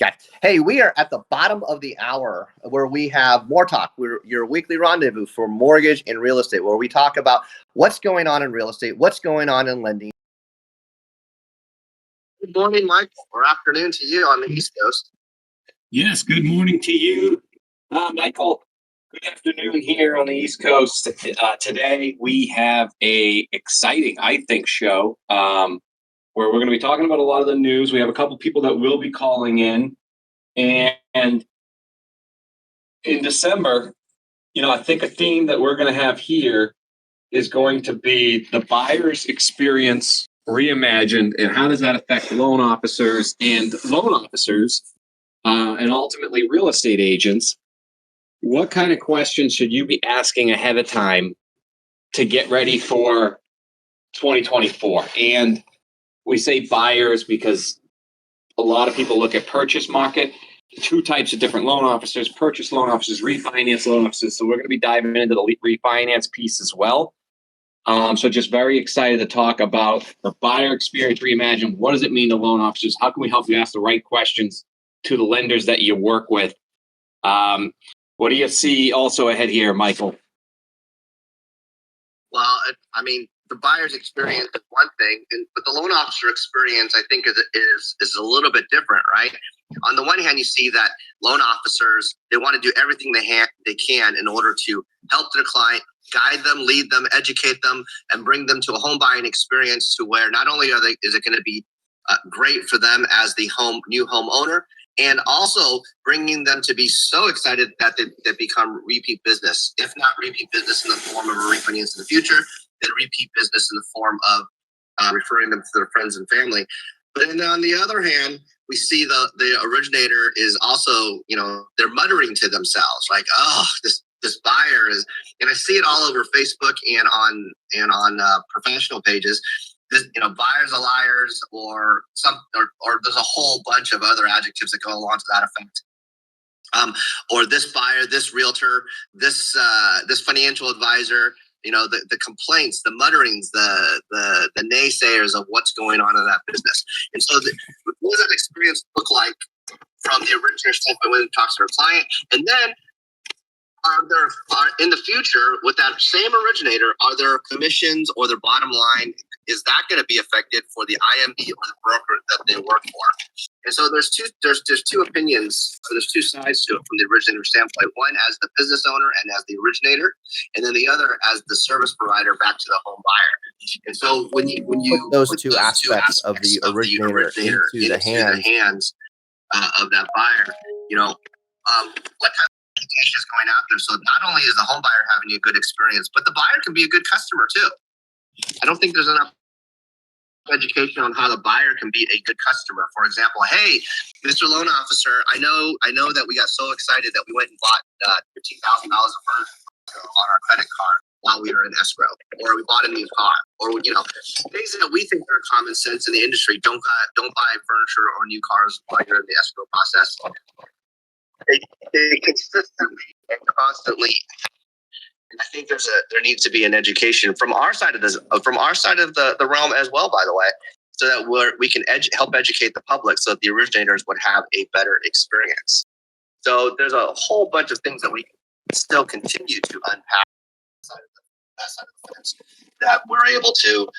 Okay. Hey, we are at the bottom of the hour where we have MoreTalk. We're your weekly rendezvous for mortgage and real estate, where we talk about what's going on in real estate, what's going on in lending. Good morning, Michael, or afternoon to you on the East Coast. Yes, good morning to you, Michael. Good afternoon here on the East Coast. Today we have a exciting, I think, show where we're going to be talking about a lot of the news. We have a couple people that will be calling in, and in December, I think a theme that we're going to have here is going to be the buyer's experience reimagined, and how does that affect loan officers and ultimately real estate agents. What kind of questions should you be asking ahead of time to get ready for 2024? And we say buyers because a lot of people look at purchase market, two types of different loan officers: purchase loan officers, refinance loan officers. So we're going to be diving into the refinance piece as well. So just very excited to talk about the buyer experience reimagined. What does it mean to loan officers? How can we help you ask the right questions to the lenders that you work with? What do you see also ahead here, Michael? Well, the buyer's experience is one thing, but the loan officer experience, I think, is a little bit different, right? On the one hand, you see that loan officers, they want to do everything they can in order to help their client, guide them, lead them, educate them, and bring them to a home buying experience to where not only is it going to be great for them as the new homeowner, and also bringing them to be so excited that they become repeat business, if not repeat business in the form of a refinance in the future, then repeat business in the form of referring them to their friends and family. But then on the other hand, we see the originator is also, they're muttering to themselves like, oh, this buyer is, and I see it all over Facebook and on professional pages. Buyers are liars, or there's a whole bunch of other adjectives that go along to that effect. Or this buyer, this realtor, this financial advisor, the complaints, the mutterings, the naysayers of what's going on in that business. And so what does that experience look like from the originator standpoint when it talks to their client? And then in the future, with that same originator, are there commissions or their bottom line? Is that going to be affected for the IMB or the broker that they work for? And so there's two opinions, or there's two sides to it from the originator standpoint. One as the business owner and as the originator, and then the other as the service provider back to the home buyer. And so when you put those two aspects of the originator into the hands of that buyer, what kind of education is going out there? So not only is the home buyer having a good experience, but the buyer can be a good customer too. I don't think there's enough education on how the buyer can be a good customer. For example, hey, Mr. Loan Officer, I know that we got so excited that we went and bought $15,000 of furniture on our credit card while we were in escrow, or we bought a new car, or things that we think are common sense in the industry. Don't buy furniture or new cars while you're in the escrow process. They consistently and constantly. I think there needs to be an education from our side of the realm as well, by the way, so that we can help educate the public so that the originators would have a better experience. So there's a whole bunch of things that we can still continue to unpack that side of the fence, that we're able to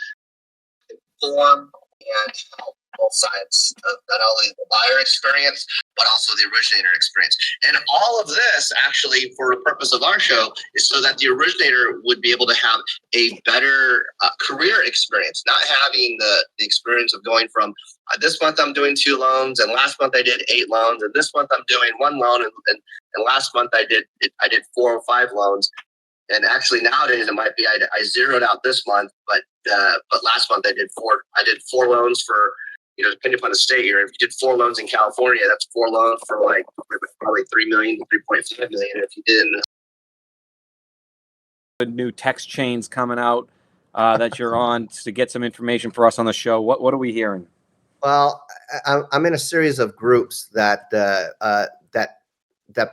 inform and help both sides of not only the buyer experience, but also the originator experience. And all of this, actually, for the purpose of our show, is so that the originator would be able to have a better career experience, not having the experience of going from this month I'm doing 2 loans, and last month I did 8 loans, and this month I'm doing 1 loan, and last month I did 4 or 5 loans. And actually nowadays it might be I zeroed out this month, but last month I did 4 loans for, depending upon the state here. If you did 4 loans in California, that's 4 loans for like probably $3 million to $3.5 million. If you didn't. New text chains coming out that you're on to get some information for us on the show. What are we hearing? Well, I'm in a series of groups that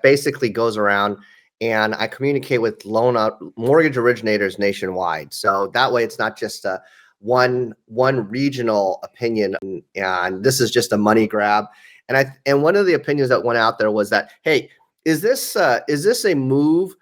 basically goes around, and I communicate with mortgage originators nationwide. So that way, it's not just one regional opinion, and this is just a money grab. And one of the opinions that went out there was that, hey, is this a move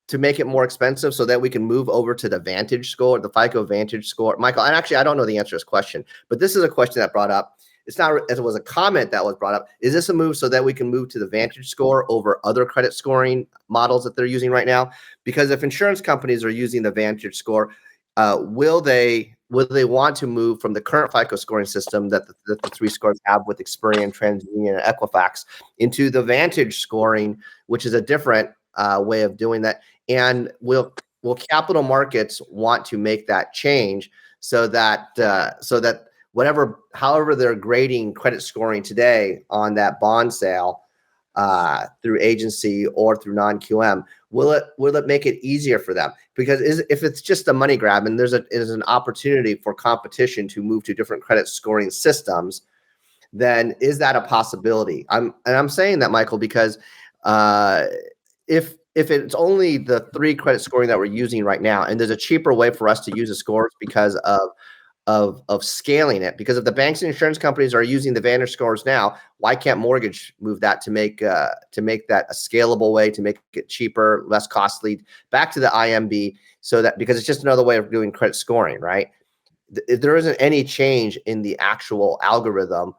to make it more expensive so that we can move over to the Vantage score, the FICO Vantage score? Michael, and actually, I don't know the answer to this question, but this is a question that brought up. It's not, as it was a comment that was brought up. Is this a move so that we can move to the Vantage score over other credit scoring models that they're using right now? Because if insurance companies are using the Vantage score, will they want to move from the current FICO scoring system that the three scores have with Experian, TransUnion, and Equifax into the Vantage scoring, which is a different way of doing that? And will capital markets want to make that change so that however they're grading credit scoring today on that bond sale through agency or through non-QM, will it make it easier for them? Because if it's just a money grab and there's an opportunity for competition to move to different credit scoring systems, then is that a possibility? I'm saying that, Michael, because if it's only the three credit scoring that we're using right now, and there's a cheaper way for us to use the scores because of scaling it, because if the banks and insurance companies are using the Vantage scores now, why can't mortgage move that to make that a scalable way, to make it cheaper, less costly, back to the IMB, so that, because it's just another way of doing credit scoring, right? There isn't any change in the actual algorithm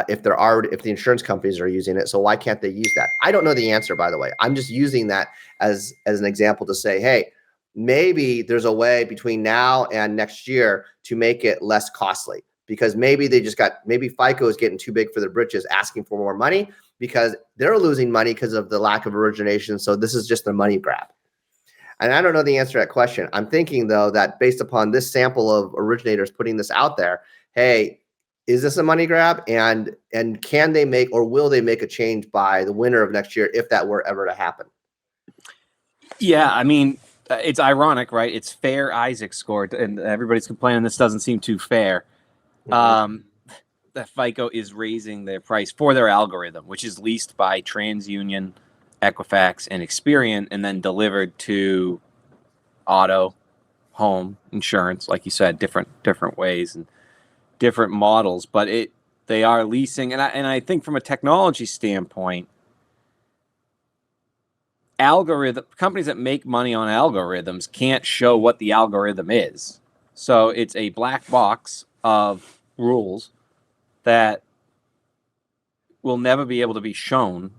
if the insurance companies are using it. So why can't they use that? I don't know the answer, by the way. I'm just using that as an example to say, hey, maybe there's a way between now and next year to make it less costly, because maybe FICO is getting too big for their britches, asking for more money because they're losing money because of the lack of origination. So this is just a money grab. And I don't know the answer to that question. I'm thinking, though, that based upon this sample of originators putting this out there, hey, is this a money grab? And can they make, or will they make a change by the winter of next year if that were ever to happen? Yeah, I mean, it's ironic, right? It's fair Isaac scored, and everybody's complaining this doesn't seem too fair. That FICO is raising their price for their algorithm, which is leased by TransUnion, Equifax, and Experian, and then delivered to auto, home, insurance, like you said, different ways and different models. But they are leasing, and I think from a technology standpoint, companies that make money on algorithms can't show what the algorithm is. So it's a black box of rules that will never be able to be shown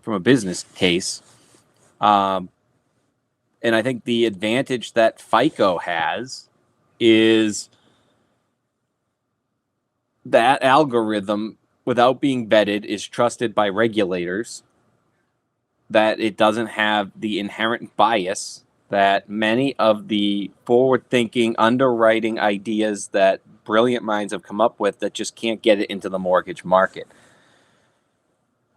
from a business case. And I think the advantage that FICO has is that algorithm, without being vetted, is trusted by regulators, that it doesn't have the inherent bias that many of the forward-thinking underwriting ideas that brilliant minds have come up with that just can't get it into the mortgage market.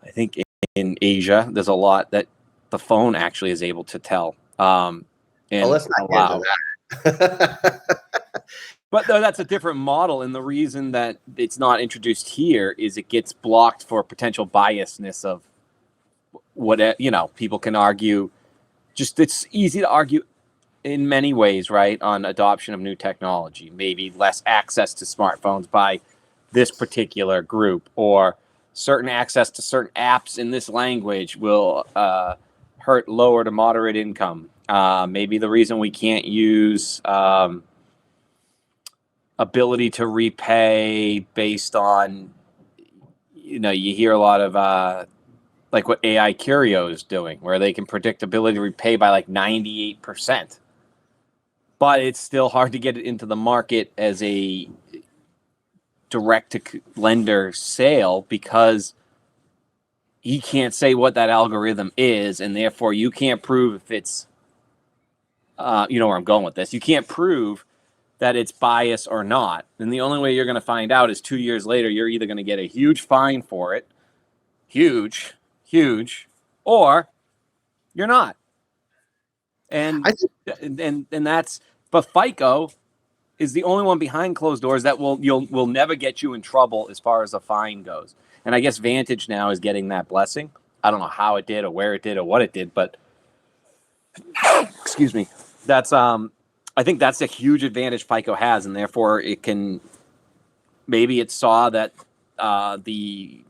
I think in Asia, there's a lot that the phone actually is able to tell. And let's not get into that. But that's a different model, and the reason that it's not introduced here is it gets blocked for potential biasness of what, people can argue. Just, it's easy to argue in many ways, right, on adoption of new technology. Maybe less access to smartphones by this particular group, or certain access to certain apps in this language will hurt lower to moderate income. Maybe the reason we can't use ability to repay based on, you hear a lot of like what AI Curio is doing, where they can predict ability to repay by like 98%. But it's still hard to get it into the market as a direct-to-lender sale because he can't say what that algorithm is, and therefore you can't prove if it's, you know where I'm going with this. You can't prove that it's biased or not. And the only way you're going to find out is 2 years later, you're either going to get a huge fine for it, huge, or you're not. And that's, but FICO is the only one behind closed doors that will never get you in trouble as far as a fine goes. And I guess Vantage now is getting that blessing. I don't know how it did or where it did or what it did, but excuse me. That's I think that's a huge advantage FICO has, and therefore it can, maybe it saw that the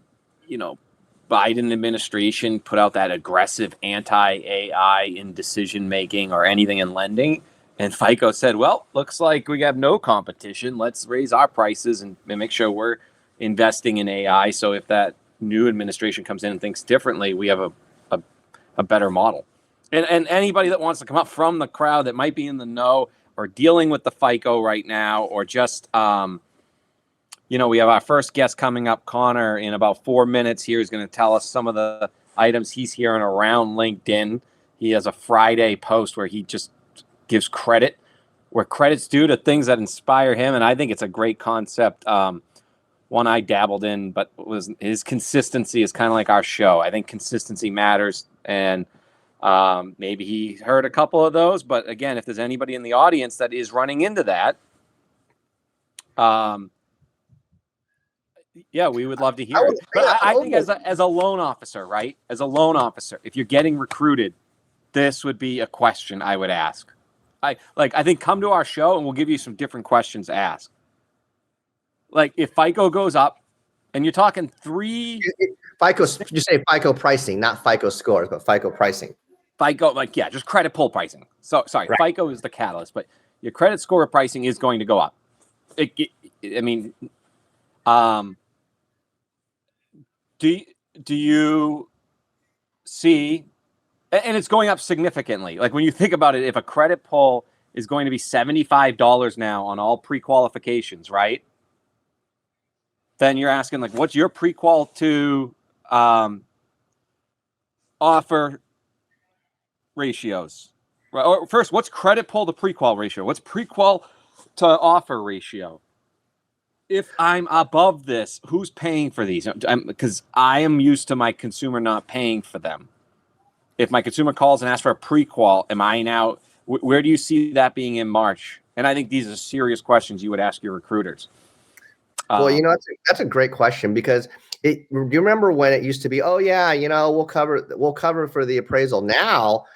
Biden administration put out that aggressive anti-AI in decision making or anything in lending. And FICO said, well, looks like we have no competition. Let's raise our prices and make sure we're investing in AI. So if that new administration comes in and thinks differently, we have a better model. And anybody that wants to come up from the crowd that might be in the know or dealing with the FICO right now, or just, we have our first guest coming up, Connor, in about 4 minutes here. He's going to tell us some of the items he's hearing around LinkedIn. He has a Friday post where he just gives credit where credit's due to things that inspire him. And I think it's a great concept. One I dabbled in, but his consistency is kind of like our show. I think consistency matters. And maybe he heard a couple of those. But again, if there's anybody in the audience that is running into that, yeah, we would love to hear it. But I think as a loan officer, right? As a loan officer, if you're getting recruited, this would be a question I would ask. I think come to our show and we'll give you some different questions to ask. Like if FICO goes up, and you're talking FICO, you say FICO pricing, not FICO scores, but FICO pricing. FICO, just credit pull pricing. So sorry, right. FICO is the catalyst, but your credit score pricing is going to go up. Do you see, and it's going up significantly. Like when you think about it, if a credit pull is going to be $75 now on all pre-qualifications, right? Then you're asking, like, what's your pre-qual to offer ratios? Right? Or first, what's credit pull to pre-qual ratio? What's pre-qual to offer ratio? If I'm above this, who's paying for these? Because I am used to my consumer not paying for them. If my consumer calls and asks for a pre-qual, am I now, where do you see that being in March? And I think these are serious questions you would ask your recruiters. Well, that's a great question, because do you remember when it used to be, oh yeah, we'll cover for the appraisal. Now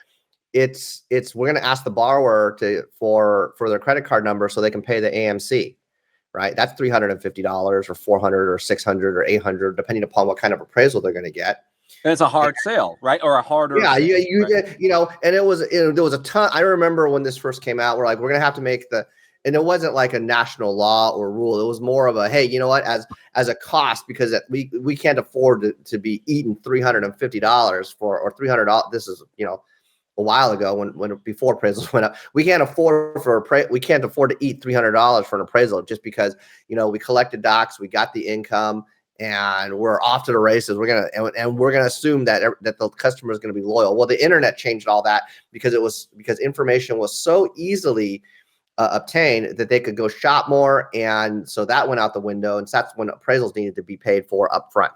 it's we're going to ask the borrower for their credit card number so they can pay the AMC. Right, that's $350 or $400 or $600 or $800, depending upon what kind of appraisal they're going to get. And it's a hard sale, right? Or a harder. Yeah, sale, right? And there was a ton. I remember when this first came out, we're like, we're going to have to make and it wasn't like a national law or rule. It was more of a, hey, you know what, as a cost, because we can't afford to be eating $350 or $300. This is, a while ago when before appraisals went up. We can't afford to eat $300 for an appraisal just because we collected docs, we got the income, and we're off to the races. We're gonna assume that the customer is gonna be loyal. Well, the internet changed all that because information was so easily obtained that they could go shop more, and so that went out the window. And so that's when appraisals needed to be paid for upfront.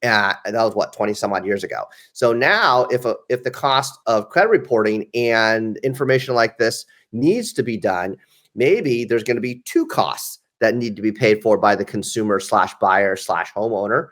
And that was 20 some odd years ago. So now if the cost of credit reporting and information like this needs to be done, maybe there's going to be two costs that need to be paid for by the consumer / buyer / homeowner.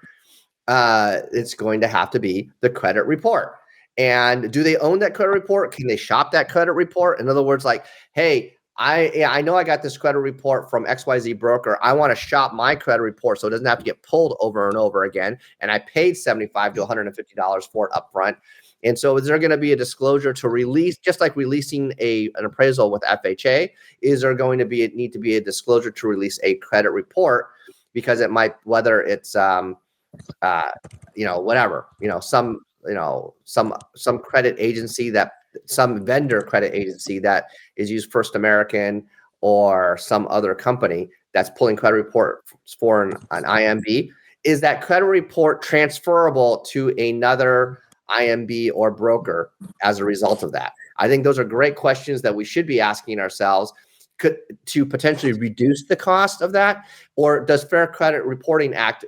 It's going to have to be the credit report. And do they own that credit report? Can they shop that credit report? In other words, like, hey, I know I got this credit report from XYZ broker. I want to shop my credit report so it doesn't have to get pulled over and over again. And I paid $75 to $150 for it upfront. And so is there going to be a disclosure to release, just like releasing an appraisal with FHA? Is there going to need to be a disclosure to release a credit report? Because it might, whether it's whatever, some credit agency some vendor credit agency that is used First American or some other company that's pulling credit reports for an IMB. Is that credit report transferable to another IMB or broker as a result of that? I think those are great questions that we should be asking ourselves to potentially reduce the cost of that. Or does Fair Credit Reporting Act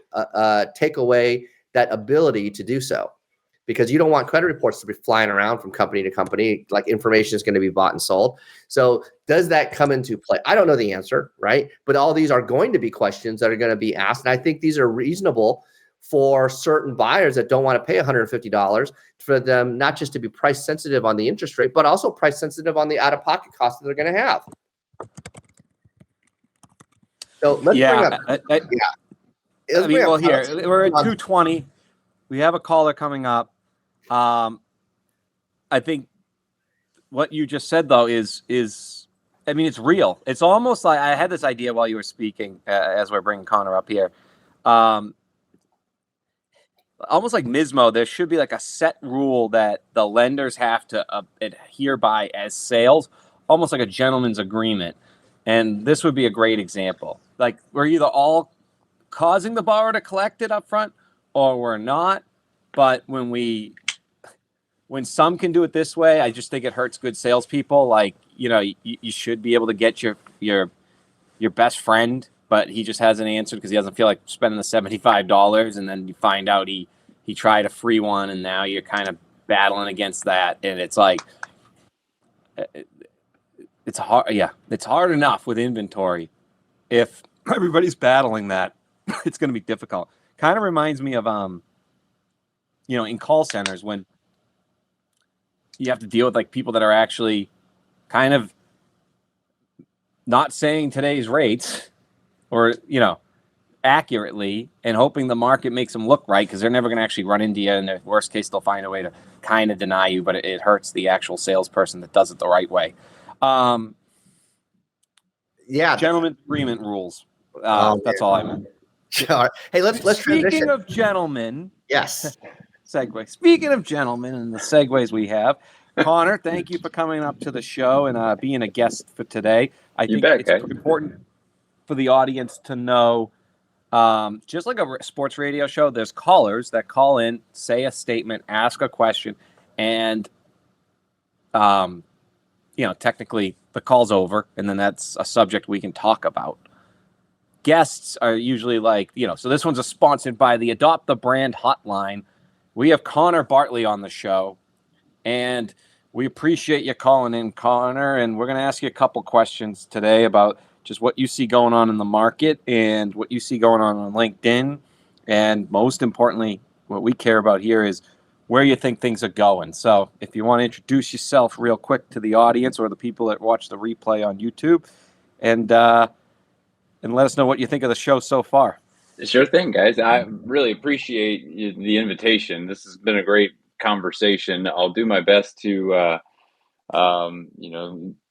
take away that ability to do so? Because you don't want credit reports to be flying around from company to company, like information is going to be bought and sold. So does that come into play? I don't know the answer, right? But all these are going to be questions that are going to be asked. And I think these are reasonable for certain buyers that don't want to pay $150, for them not just to be price sensitive on the interest rate, but also price sensitive on the out-of-pocket costs that they're going to have. So let's bring up. Here we're at 220. We have a caller coming up. I think what you just said though is I mean, it's real. It's almost like I had this idea while you were speaking as we're bringing Connor up here. Um, Almost like Mismo, there should be like a set rule that the lenders have to adhere by as sales, almost like a gentleman's agreement. And this would be a great example. Like we're either all causing the borrower to collect it up front or we're not. But when some can do it this way, I just think it hurts good salespeople. Like, you should be able to get your best friend, but he just hasn't answered because he doesn't feel like spending the $75, and then you find out he tried a free one, and now you're kind of battling against that, and it's like it's hard. Yeah, it's hard enough with inventory. If everybody's battling that, it's going to be difficult. Kind of reminds me of in call centers when you have to deal with like people that are actually kind of not saying today's rates or accurately and hoping the market makes them look right because they're never going to actually run into you. In the worst case, they'll find a way to kind of deny you, but it hurts the actual salesperson that does it the right way. Gentlemen's agreement rules. That's all I meant. Sure. Hey, let's Speaking transition. of gentlemen, Yes. segue. Speaking of gentlemen and the segues we have, Connor, thank you for coming up to the show and being a guest for today. I think it's important for the audience to know, just like a sports radio show, there's callers that call in, say a statement, ask a question, and technically the call's over, and then that's a subject we can talk about. Guests are usually like, so this one's sponsored by the Adopt the Brand Hotline. We have Connor Bartley on the show, and we appreciate you calling in, Connor, and we're going to ask you a couple questions today about just what you see going on in the market and what you see going on LinkedIn. And most importantly, what we care about here is where you think things are going. So if you want to introduce yourself real quick to the audience or the people that watch the replay on YouTube, and let us know what you think of the show so far. Sure thing, guys. I really appreciate the invitation. This has been a great conversation. I'll do my best to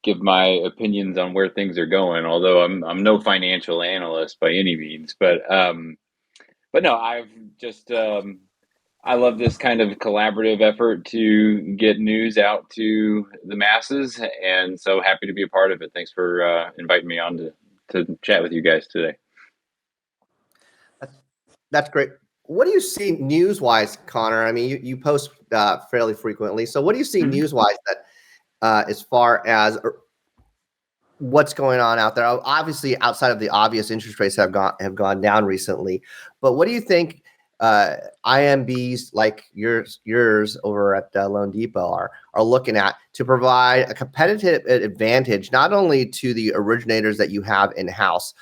give my opinions on where things are going, although I'm no financial analyst by any means. But no, I've just I love this kind of collaborative effort to get news out to the masses, and so happy to be a part of it. Thanks for inviting me on to chat with you guys today. That's great. What do you see news-wise, Connor? I mean, you post fairly frequently. So what do you see news-wise that as far as what's going on out there? Obviously, outside of the obvious, interest rates have gone down recently. But what do you think IMBs like yours over at Loan Depot are looking at to provide a competitive advantage, not only to the originators that you have in-house,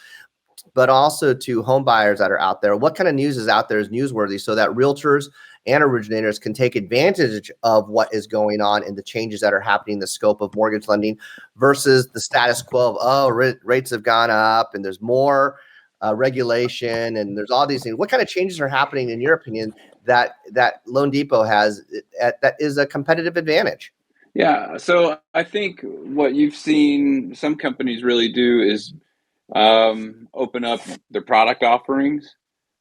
but also to home buyers that are out there? What kind of news is out there is newsworthy so that realtors and originators can take advantage of what is going on and the changes that are happening in the scope of mortgage lending versus the status quo of, rates have gone up and there's more regulation and there's all these things. What kind of changes are happening, in your opinion, that Loan Depot has that is a competitive advantage? Yeah, so I think what you've seen some companies really do is open up their product offerings.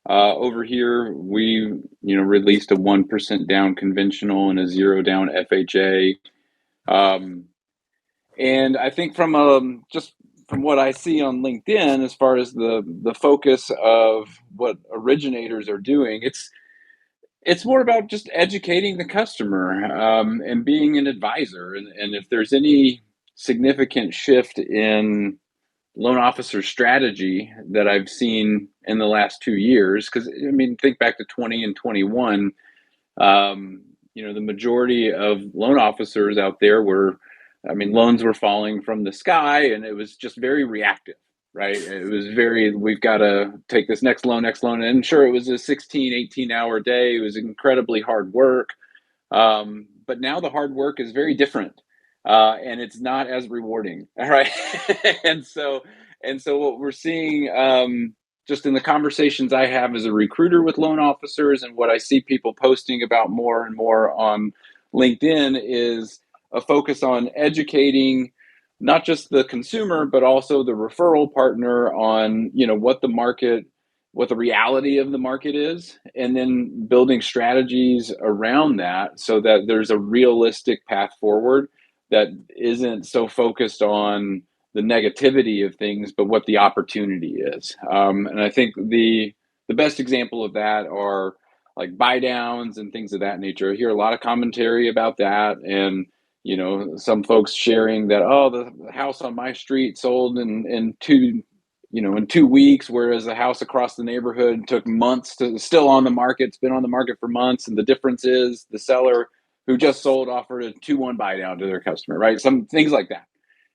Over here, we released a 1% down conventional and a 0 down FHA. And I think from what I see on LinkedIn, as far as the focus of what originators are doing, it's more about just educating the customer and being an advisor. And if there's any significant shift in loan officer strategy that I've seen in the last 2 years, because I mean, think back to 20 and 21, the majority of loan officers out there loans were falling from the sky, and it was just very reactive, right? It was we've got to take this next loan. And sure, it was a 16, 18-hour day. It was incredibly hard work. But now the hard work is very different. And it's not as rewarding, all right? and so what we're seeing just in the conversations I have as a recruiter with loan officers and what I see people posting about more and more on LinkedIn is a focus on educating not just the consumer, but also the referral partner on, what the market, what the reality of the market is, and then building strategies around that so that there's a realistic path forward that isn't so focused on the negativity of things, but what the opportunity is. And I think the best example of that are like buy downs and things of that nature. I hear a lot of commentary about that, and some folks sharing that, oh, the house on my street sold in 2 weeks, whereas the house across the neighborhood took months to still on the market. It's been on the market for months, and the difference is the seller who just sold offered a 2-1 buy down to their customer, right? Some things like that.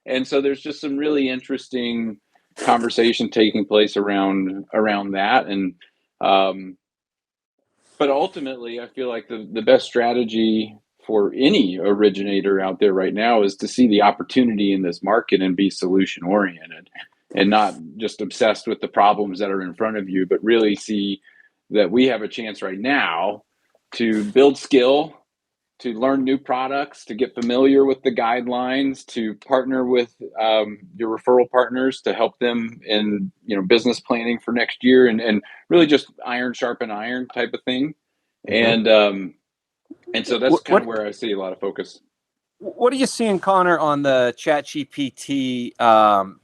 And so there's just some really interesting conversation taking place around that. And but ultimately, I feel like the best strategy for any originator out there right now is to see the opportunity in this market and be solution oriented, and not just obsessed with the problems that are in front of you, but really see that we have a chance right now to build skill, to learn new products, to get familiar with the guidelines, to partner with your referral partners to help them in business planning for next year, and really just iron sharpen iron type of thing. And so that's kind of where I see a lot of focus. What are you seeing, Connor, on the ChatGPT and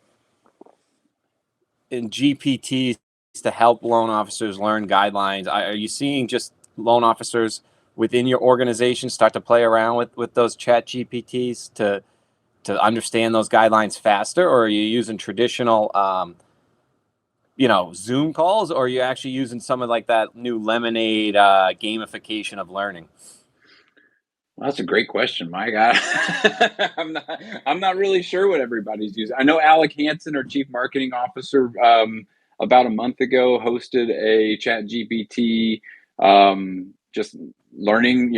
GPTs to help loan officers learn guidelines? Are you seeing just loan officers within your organization start to play around with those ChatGPTs to understand those guidelines faster, or are you using traditional Zoom calls, or are you actually using some of like that new Lemonade gamification of learning? Well, that's a great question, Mike. I'm not really sure what everybody's using. I know Alec Hansen, our chief marketing officer, about a month ago hosted a ChatGPT just learning,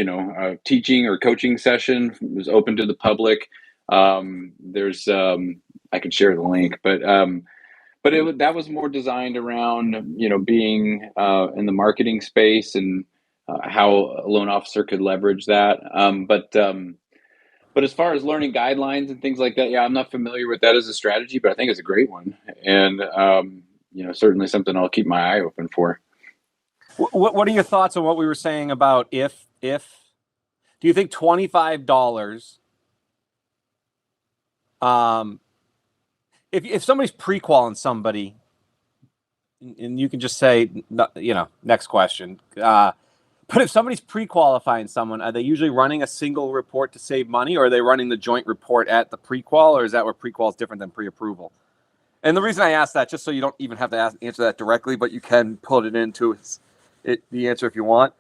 teaching or coaching session. It was open to the public. There's I can share the link, but that was more designed around being in the marketing space and how a loan officer could leverage that. But as far as learning guidelines and things like that, yeah, I'm not familiar with that as a strategy, but I think it's a great one, and certainly something I'll keep my eye open for. What are your thoughts on what we were saying about if do you think $25 if somebody's pre-qualing somebody, and you can just say next question, but if somebody's pre-qualifying someone, are they usually running a single report to save money, or are they running the joint report at the pre-qual, or is that where pre-qual is different than pre-approval? And the reason I ask that, just so you don't even have to answer that directly, but you can put it into the answer if you want.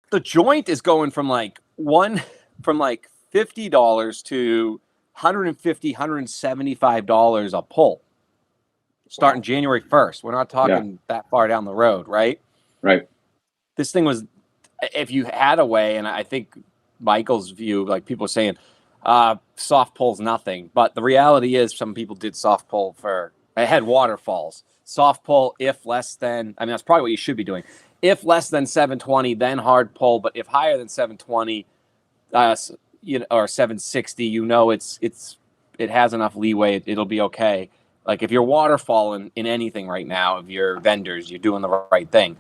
The joint is going from like $50 to $150, $175 a pull, starting January 1st. We're not talking that far down the road, right? Right. This thing was, if you had a way, and I think Michael's view, like people are saying, soft pull's nothing. But the reality is some people did soft pull I had waterfalls. Soft pull if less than, that's probably what you should be doing. If less than 720, then hard pull. But if higher than 720, or 760, it has enough leeway. It'll be okay. Like if you're waterfalling in anything right now of your vendors, you're doing the right thing.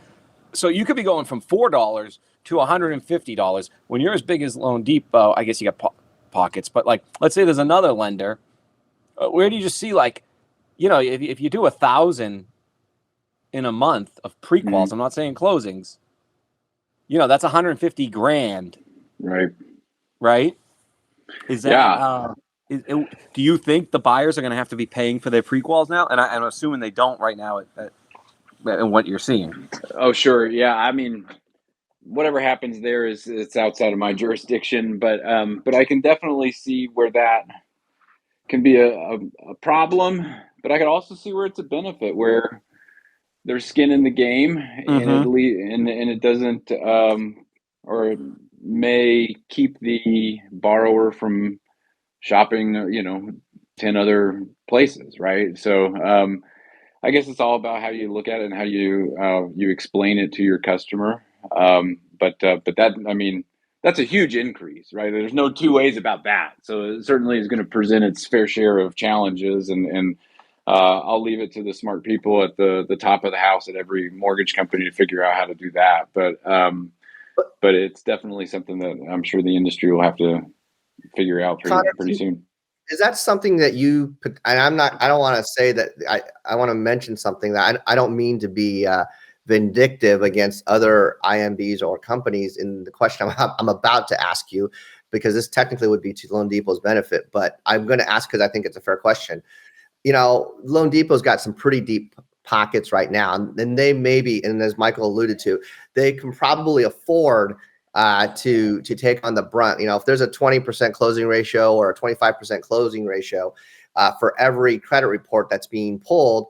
So you could be going from $4 to $150. When you're as big as Loan Depot, I guess you got pockets. But like, let's say there's another lender. Where do you just see if you do 1,000 in a month of pre-quals, I'm not saying closings, that's $150,000. Right? Is that, do you think the buyers are going to have to be paying for their pre-quals now? And I'm assuming they don't right now and what you're seeing. Oh, sure. Yeah. Whatever happens there it's outside of my jurisdiction, but I can definitely see where that can be a problem, but I could also see where it's a benefit, where there's skin in the game, and it doesn't, or it may keep the borrower from shopping, 10 other places. Right. So, I guess it's all about how you look at it and how you explain it to your customer. But that, I mean, that's a huge increase, right? There's no two ways about that. So it certainly is going to present its fair share of challenges, and I'll leave it to the smart people at the top of the house at every mortgage company to figure out how to do that. But it's definitely something that I'm sure the industry will have to figure out Connor, pretty soon. is that something that you put, and I don't want to say that, I want to mention something that I don't mean to be vindictive against other IMBs or companies in the question I'm about to ask you, because this technically would be to Loan Depot's benefit, but I'm going to ask because I think it's a fair question. You know, Loan Depot's got some pretty deep pockets right now, and they maybe, and as Michael alluded to, they can probably afford to take on the brunt. You know, if there's a 20% closing ratio or a 25% closing ratio for every credit report that's being pulled,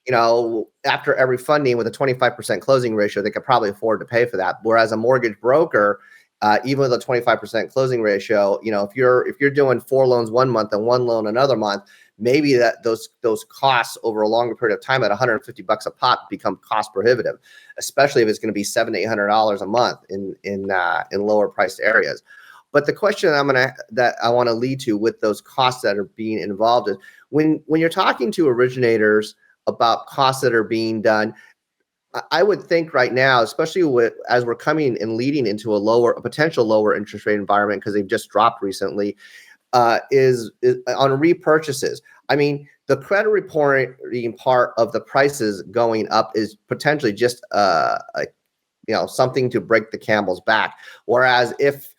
you know, after every funding with a 25% closing ratio, they could probably afford to pay for that. Whereas a mortgage broker, even with a 25% closing ratio, you know, if you're doing 4 loans one month and 1 loan another month, maybe that those costs over a longer period of time at $150 a pop become cost prohibitive, especially if it's going to be $700 to $800 a month in lower priced areas. But the question that I want to lead to with those costs that are being involved is when you're talking to originators about costs that are being done, I would think right now, especially as we're coming and leading into a potential lower interest rate environment because they've just dropped recently, is on repurchases. I mean, the credit reporting part of the prices going up is potentially just something to break the camel's back. Whereas if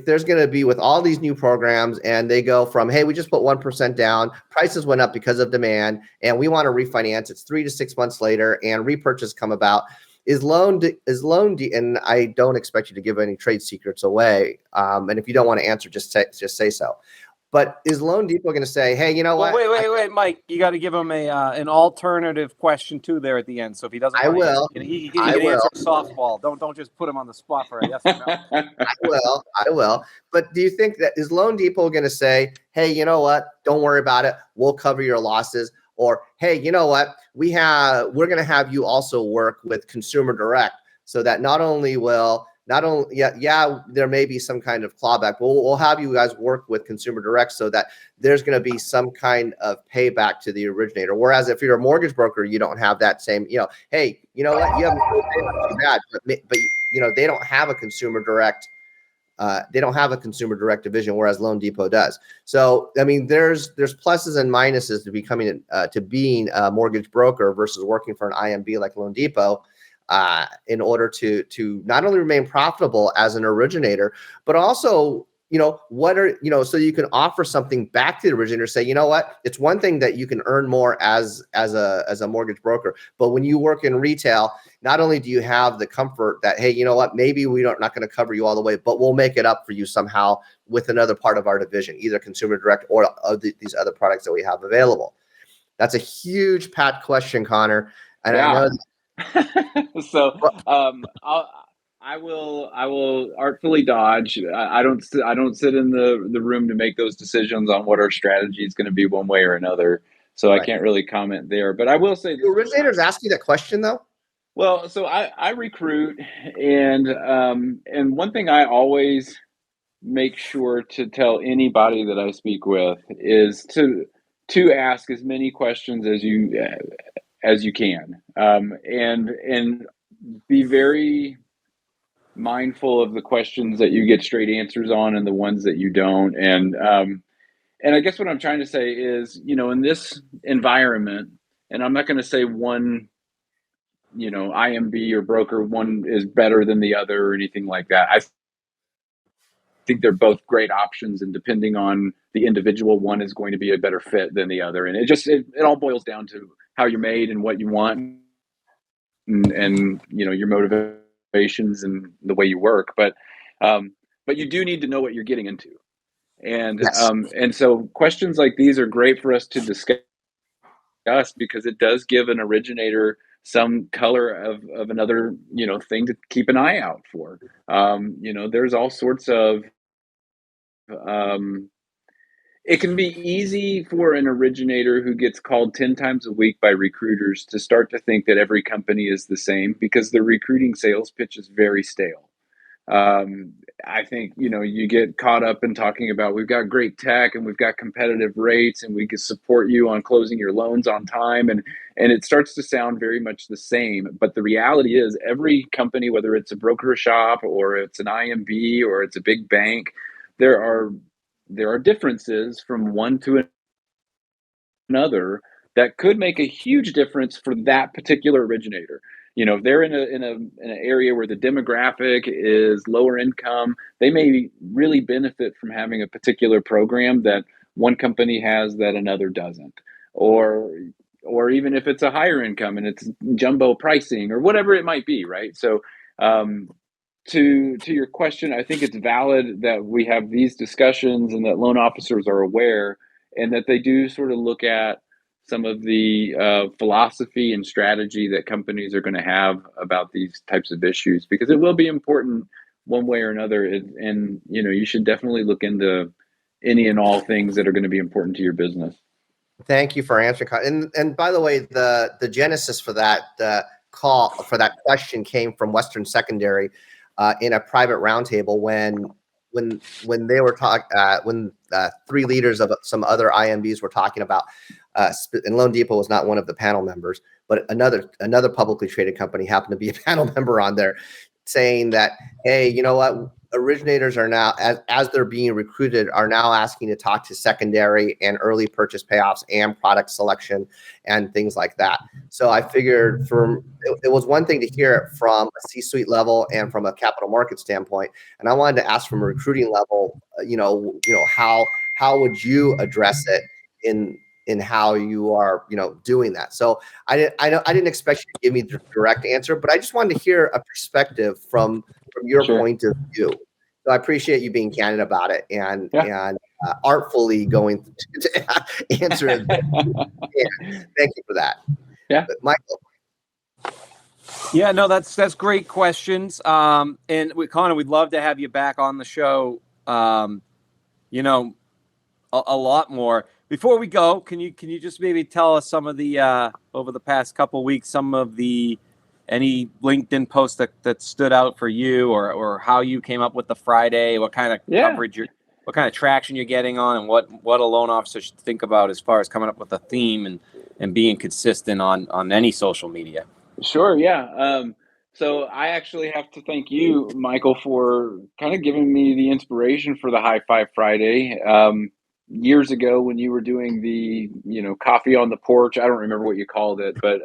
there's going to be, with all these new programs, and they go from, hey, we just put 1% down, prices went up because of demand, and we want to refinance, it's 3 to 6 months later, and repurchase come about. And I don't expect you to give any trade secrets away. And if you don't want to answer, just say so. But is Loan Depot going to say, hey, you know what? Wait, Mike, you got to give him an alternative question too there at the end. So if he doesn't, I will. He can answer a softball. Don't just put him on the spot for a yes or no. I will. But do you think that is Loan Depot going to say, hey, you know what? Don't worry about it. We'll cover your losses. Or, hey, you know what? We're going to have you also work with Consumer Direct, so that not only there may be some kind of clawback, but we'll have you guys work with Consumer Direct so that there's going to be some kind of payback to the originator. Whereas if you're a mortgage broker, you don't have that same, hey, you know what? You haven't paid too bad, but they don't have a Consumer Direct. They don't have a Consumer Direct division, whereas Loan Depot does. So, I mean, there's pluses and minuses to becoming to being a mortgage broker versus working for an IMB like Loan Depot, in order to not only remain profitable as an originator, but also, so you can offer something back to the originator. Say, you know what? It's one thing that you can earn more as a mortgage broker, but when you work in retail, not only do you have the comfort that, hey, you know what, maybe not going to cover you all the way, but we'll make it up for you somehow with another part of our division, either Consumer Direct or these other products that we have available. That's a huge Pat question, Connor. And yeah. I know. So I will artfully dodge. I don't sit in the room to make those decisions on what our strategy is going to be one way or another. So right. I can't really comment there. But I will say, do originators ask you that question though? Well, so I recruit, and one thing I always make sure to tell anybody that I speak with is to ask as many questions as you can, and be very mindful of the questions that you get straight answers on and the ones that you don't. And I guess what I'm trying to say is, in this environment, and I'm not going to say one, IMB or broker, one is better than the other or anything like that. I think they're both great options, and depending on the individual, one is going to be a better fit than the other. And it all boils down to how you're made and what you want, and your motivations and the way you work. But you do need to know what you're getting into. And yes. And so questions like these are great for us to discuss, because it does give an originator some color of another thing to keep an eye out for. There's all sorts of it can be easy for an originator who gets called 10 times a week by recruiters to start to think that every company is the same, because the recruiting sales pitch is very stale. I think, you get caught up in talking about, we've got great tech and we've got competitive rates and we can support you on closing your loans on time. And it starts to sound very much the same. But the reality is, every company, whether it's a broker shop or it's an IMB or it's a big bank, there are differences from one to another that could make a huge difference for that particular originator. If they're in an area where the demographic is lower income, they may really benefit from having a particular program that one company has that another doesn't. Or even if it's a higher income and it's jumbo pricing or whatever it might be, right? So to your question, I think it's valid that we have these discussions and that loan officers are aware, and that they do sort of look at some of the philosophy and strategy that companies are going to have about these types of issues, because it will be important one way or another. And you should definitely look into any and all things that are going to be important to your business. Thank you for answering. And by the way, the genesis for that call, for that question, came from Western Secondary in a private roundtable when they were when three leaders of some other IMBs were talking about, and Loan Depot was not one of the panel members, but another publicly traded company happened to be a panel member on there, saying that, hey, you know what? Originators are now, as they're being recruited, are now asking to talk to secondary and early purchase payoffs and product selection and things like that. So I figured it was one thing to hear it from a C-suite level and from a capital market standpoint, and I wanted to ask from a recruiting level, how would you address it in how you are, doing that? So I didn't expect you to give me the direct answer, but I just wanted to hear a perspective from your Sure. point of view. So I appreciate you being candid about it and artfully going to answer it. Thank you for that. Yeah. But Michael. Yeah, no, that's great questions. And Connor, we'd love to have you back on the show. A lot more. Before we go, can you just maybe tell us some of the over the past couple of weeks, some of any LinkedIn posts that stood out for you, or how you came up with the Friday, what kind of coverage what kind of traction you're getting on, and what a loan officer should think about as far as coming up with a theme and being consistent on any social media? Sure. Yeah. So I actually have to thank you, Michael, for kind of giving me the inspiration for the High Five Friday. Years ago, when you were doing the, coffee on the porch, I don't remember what you called it, but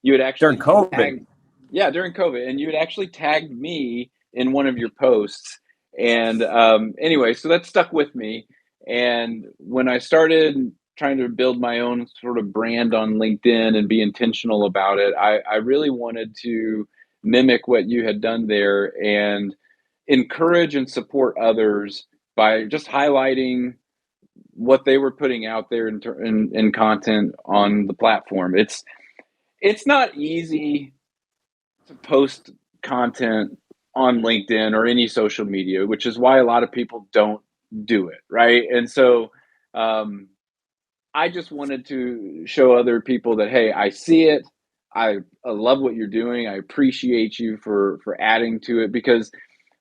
you had actually During COVID. during COVID, and you had actually tagged me in one of your posts. And anyway, so that stuck with me. And when I started trying to build my own sort of brand on LinkedIn and be intentional about it, I really wanted to mimic what you had done there and encourage and support others by just highlighting what they were putting out there in content on the platform. It's not easy to post content on LinkedIn or any social media, which is why a lot of people don't do it, right? And so I just wanted to show other people that, hey, I see it. I love what you're doing. I appreciate you for adding to it, because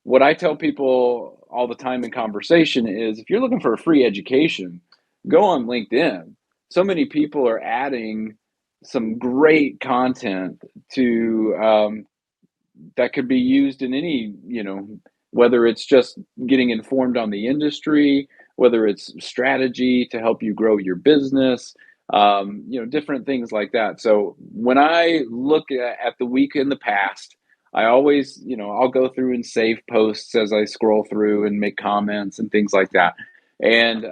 what I tell people all the time in conversation is, if you're looking for a free education, go on LinkedIn. So many people are adding some great content to that could be used in any, whether it's just getting informed on the industry, whether it's strategy to help you grow your business, different things like that. So when I look at the week in the past, I always, I'll go through and save posts as I scroll through and make comments and things like that. And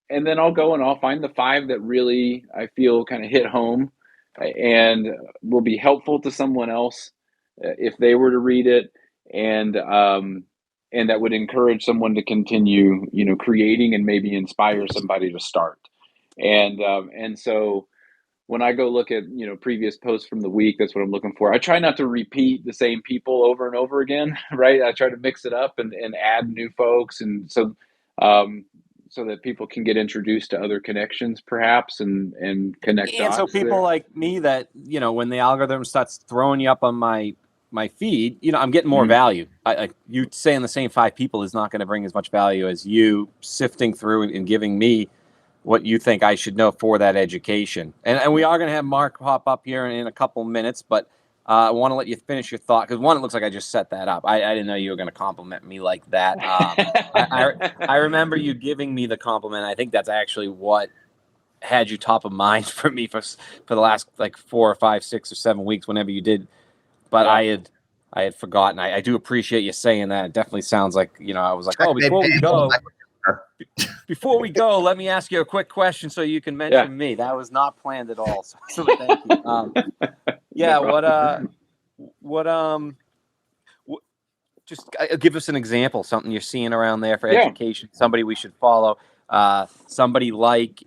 then I'll go and I'll find the 5 that really I feel kind of hit home and will be helpful to someone else if they were to read it, and that would encourage someone to continue, creating and maybe inspire somebody to start. And so when I go look at, previous posts from the week, that's what I'm looking for. I try not to repeat the same people over and over again, right? I try to mix it up and add new folks. And so so that people can get introduced to other connections, perhaps, and connect And so dots people there. like me that, when the algorithm starts throwing you up on my feed, I'm getting more Mhm. value. You saying the same 5 people is not going to bring as much value as you sifting through and giving me what you think I should know for that education. And we are going to have Mark pop up here in a couple minutes, but I want to let you finish your thought, because one, it looks like I just set that up. I didn't know you were going to compliment me like that. I remember you giving me the compliment. I think that's actually what had you top of mind for me for the last like 4 or 5, 6 or 7 weeks, whenever you did. But Yeah. I had forgotten. I do appreciate you saying that. It definitely sounds like, I was like, Check oh, made payable. before we go, let me ask you a quick question so you can mention Yeah. me. That was not planned at all. So thank you. Yeah. No problem. What, just give us an example, something you're seeing around there for Yeah. education, somebody we should follow, somebody like,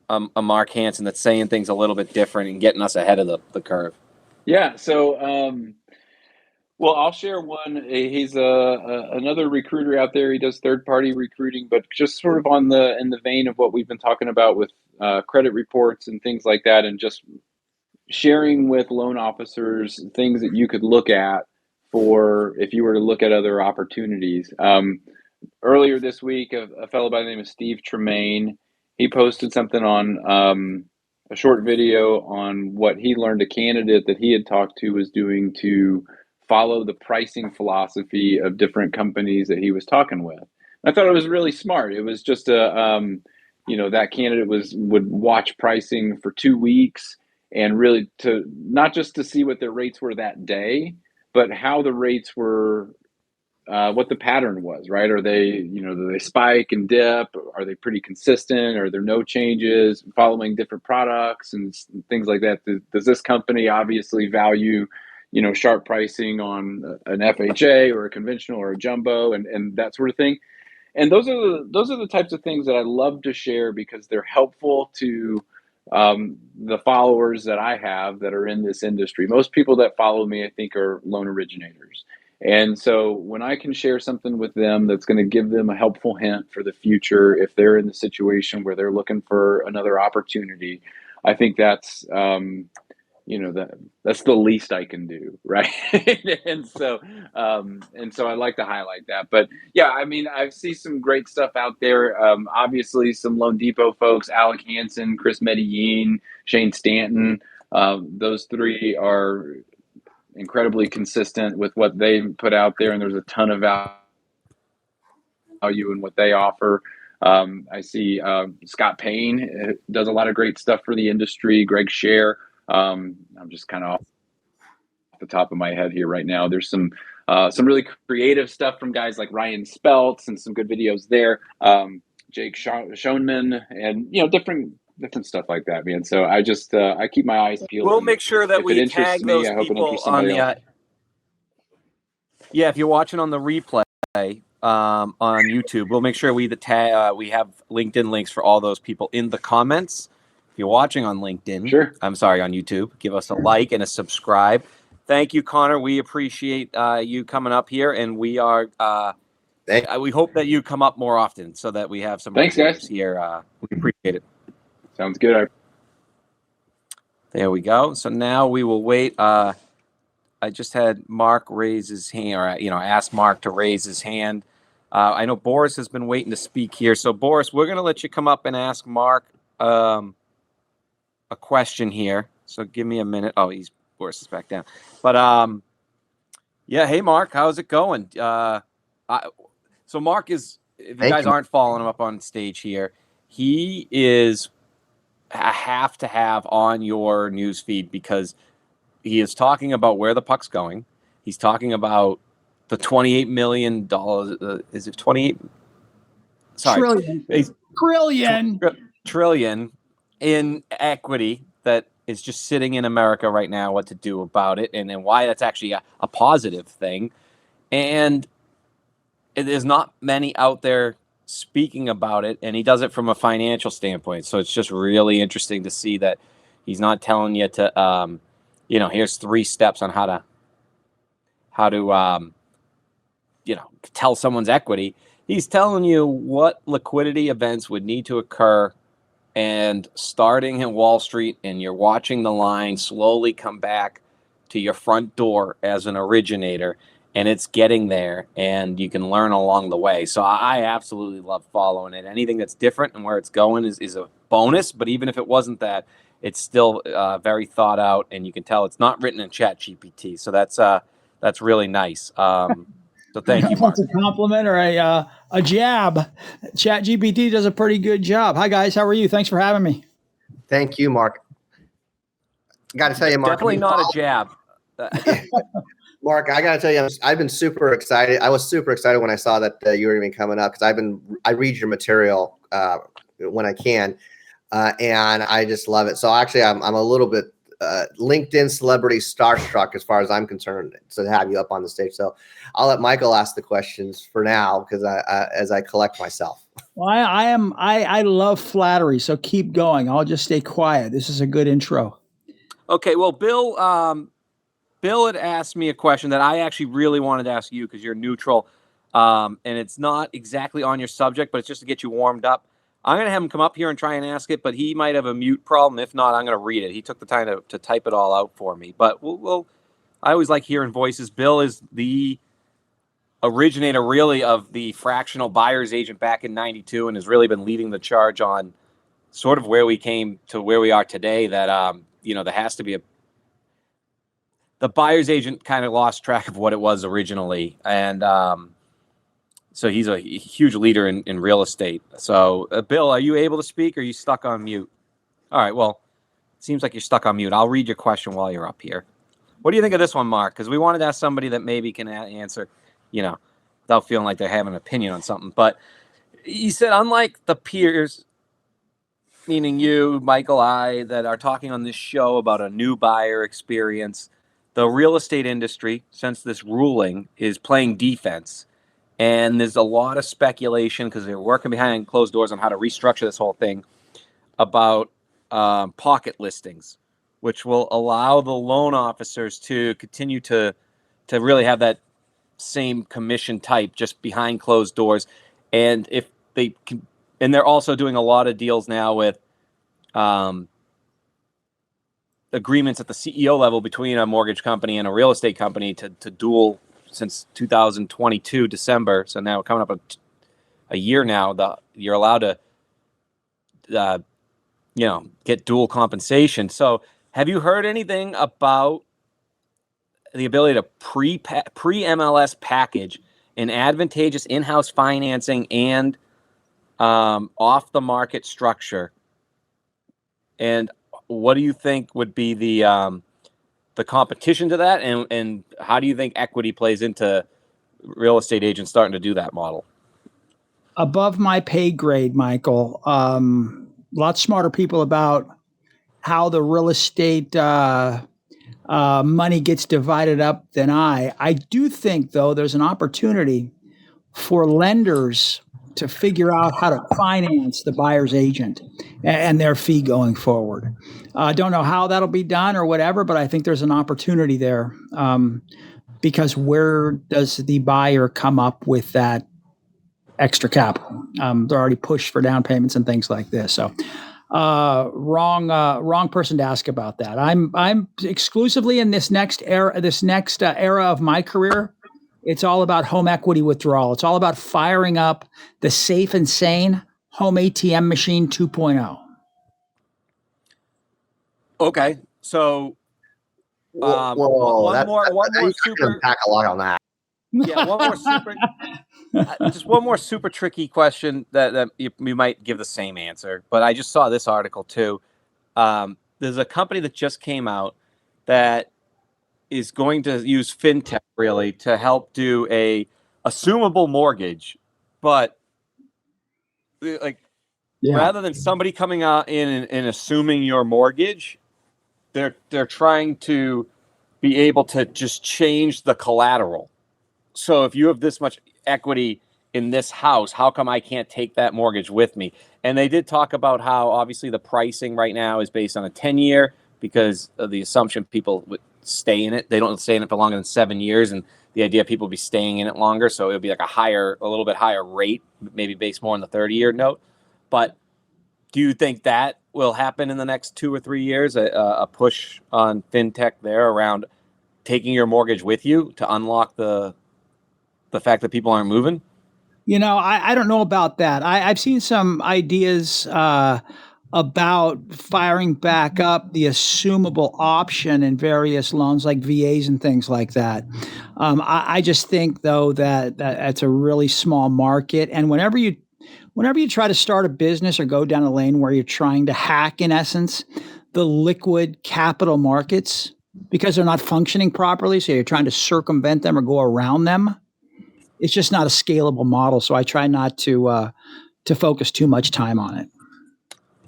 a Mark Hansen that's saying things a little bit different and getting us ahead of the curve. Yeah. So, well, I'll share one. He's another recruiter out there. He does third-party recruiting, but just sort of in the vein of what we've been talking about with credit reports and things like that, and just sharing with loan officers things that you could look at for if you were to look at other opportunities. Earlier this week, a fellow by the name of Steve Tremaine, he posted something on a short video on what he learned a candidate that he had talked to was doing to follow the pricing philosophy of different companies that he was talking with. And I thought it was really smart. It was just that candidate would watch pricing for 2 weeks and really to not just to see what their rates were that day, but how the rates were, what the pattern was, right? Are they, do they spike and dip? Are they pretty consistent? Are there no changes following different products and things like that? Does this company obviously value, sharp pricing on an FHA or a conventional or a jumbo and that sort of thing? And those are the types of things that I love to share because they're helpful to the followers that I have that are in this industry. Most people that follow me, I think, are loan originators. And so when I can share something with them that's going to give them a helpful hint for the future, if they're in the situation where they're looking for another opportunity, I think that's the least I can do, right? and so I like to highlight that. But yeah, I mean, I see some great stuff out there. Obviously, some Loan Depot folks: Alec Hansen, Chris Medellin, Shane Stanton. Those 3 are incredibly consistent with what they put out there, and there's a ton of value in what they offer. I see Scott Payne does a lot of great stuff for the industry. Greg Scher. I'm just kind of off the top of my head here right now. There's some really creative stuff from guys like Ryan Speltz and some good videos there. Jake Schoenman and different stuff like that, man. So I just I keep my eyes peeled. We'll make sure that if it we interests tag me, those I hope it people interests on somebody else. Yeah, if you're watching on the replay on YouTube, we'll make sure we have LinkedIn links for all those people in the comments. If you're watching on LinkedIn, Sure. I'm sorry, on YouTube, give us a like and a subscribe. Thank you, Connor. We appreciate you coming up here, and we are we hope that you come up more often so that we have some Thanks, regulars guys. here. We appreciate it. Sounds good. There we go. So now we will wait. I just had Mark raise his hand, or ask Mark to raise his hand. I know Boris has been waiting to speak here. So Boris, we're going to let you come up and ask Mark a question here. So give me a minute. Oh, Boris is back down. But yeah, hey Mark, how's it going? So Mark is, if you guys aren't following him up on stage here, he is have to have on your news feed because he is talking about where the puck's going. He's talking about the $28 million. Is it 28? Sorry. Trillion in equity that is just sitting in America right now, what to do about it, and why that's actually a positive thing. And there's not many out there speaking about it, and he does it from a financial standpoint. So it's just really interesting to see that he's not telling you to, here's 3 steps on how to tell someone's equity. He's telling you what liquidity events would need to occur, and starting in Wall Street, and you're watching the line slowly come back to your front door as an originator, and it's getting there, and you can learn along the way. So I absolutely love following it. Anything that's different and where it's going is a bonus, but even if it wasn't that, it's still very thought out, and you can tell it's not written in ChatGPT. So that's really nice. So thank you, Mark. That's a compliment or a jab. ChatGPT does a pretty good job. Hi guys, how are you? Thanks for having me. Thank you, Mark. Got to tell you, Mark. Definitely not a jab. Mark, I got to tell you, I've been super excited. I was super excited when I saw that you were even coming up, because I read your material when I can, and I just love it. So actually, I'm a little bit LinkedIn celebrity starstruck as far as I'm concerned, so to have you up on the stage. So I'll let Michael ask the questions for now, because as I collect myself. Well, I love flattery, so keep going. I'll just stay quiet. This is a good intro. Okay, well, Bill had asked me a question that I actually really wanted to ask you, because you're neutral, and it's not exactly on your subject, but it's just to get you warmed up. I'm going to have him come up here and try and ask it, but he might have a mute problem. If not, I'm going to read it. He took the time to type it all out for me. But I always like hearing voices. Bill is the originator, really, of the fractional buyer's agent back in '92, and has really been leading the charge on sort of where we came to where we are today. That there has to be the buyer's agent kind of lost track of what it was originally, and so he's a huge leader in real estate. So, Bill, are you able to speak, or are you stuck on mute? All right, well, it seems like you're stuck on mute. I'll read your question while you're up here. What do you think of this one, Mark? Because we wanted to ask somebody that maybe can answer, without feeling like they have an opinion on something. But he said, unlike the peers, meaning you, Michael, I, that are talking on this show about a new buyer experience, the real estate industry, since this ruling, is playing defense. And there's a lot of speculation, because they're working behind closed doors on how to restructure this whole thing, about pocket listings, which will allow the loan officers to continue to really have that same commission type just behind closed doors. And if they can, and they're also doing a lot of deals now with agreements at the CEO level between a mortgage company and a real estate company to dual since 2022 December. So now we're coming up a year now. You're allowed to, get dual compensation. So have you heard anything about the ability to pre-MLS package an advantageous in-house financing and off-the-market structure? And what do you think would be the competition to that, and how do you think equity plays into real estate agents starting to do that model? Above my pay grade, Michael. Lots smarter people about how the real estate money gets divided up than I. I do think, though, there's an opportunity for lenders to figure out how to finance the buyer's agent and their fee going forward. I don't know how that'll be done or whatever, but I think there's an opportunity there, because where does the buyer come up with that extra capital? They're already pushed for down payments and things like this. So wrong person to ask about that. I'm exclusively in this next era of my career. It's all about home equity withdrawal. It's all about firing up the safe and sane home ATM machine 2.0. Okay, so Whoa, one more super. Pack a lot on that. Yeah, one more super. Just one more super tricky question that you might give the same answer, but I just saw this article too. There's a company that just came out that is going to use fintech really to help do a assumable mortgage, but rather than somebody coming out in and assuming your mortgage, they're trying to be able to just change the collateral. So if you have this much equity in this house, how come I can't take that mortgage with me? And they did talk about how obviously the pricing right now is based on a 10-year because of the assumption people would stay in it. They don't stay in it for longer than 7 years. And the idea of people be staying in it longer. So it would be like a little bit higher rate, maybe based more on the 30-year note. But do you think that will happen in the next 2 or 3 years? A push on fintech there around taking your mortgage with you to unlock the fact that people aren't moving? I don't know about that. I've seen some ideas about firing back up the assumable option in various loans like VAs and things like that. I just think, though, that that's a really small market. And whenever you try to start a business or go down a lane where you're trying to hack, in essence, the liquid capital markets because they're not functioning properly, so you're trying to circumvent them or go around them, it's just not a scalable model. So I try not to focus too much time on it.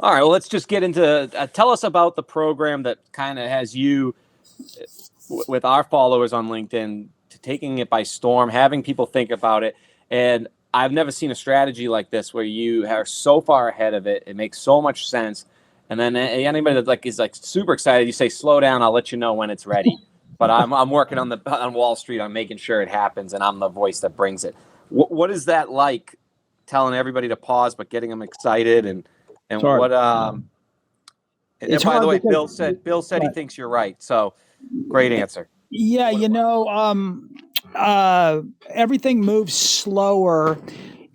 All right, well, let's just get into tell us about the program that kind of has you with our followers on LinkedIn taking it by storm, having people think about it. And I've never seen a strategy like this where you are so far ahead of it. It makes so much sense. And then anybody that is super excited, you say, slow down, I'll let you know when it's ready. But I'm working on Wall Street. I'm making sure it happens, and I'm the voice that brings it. What is that like, telling everybody to pause, but getting them excited? And what? And by the way, Bill said he thinks you're right. So great answer. Yeah, everything moves slower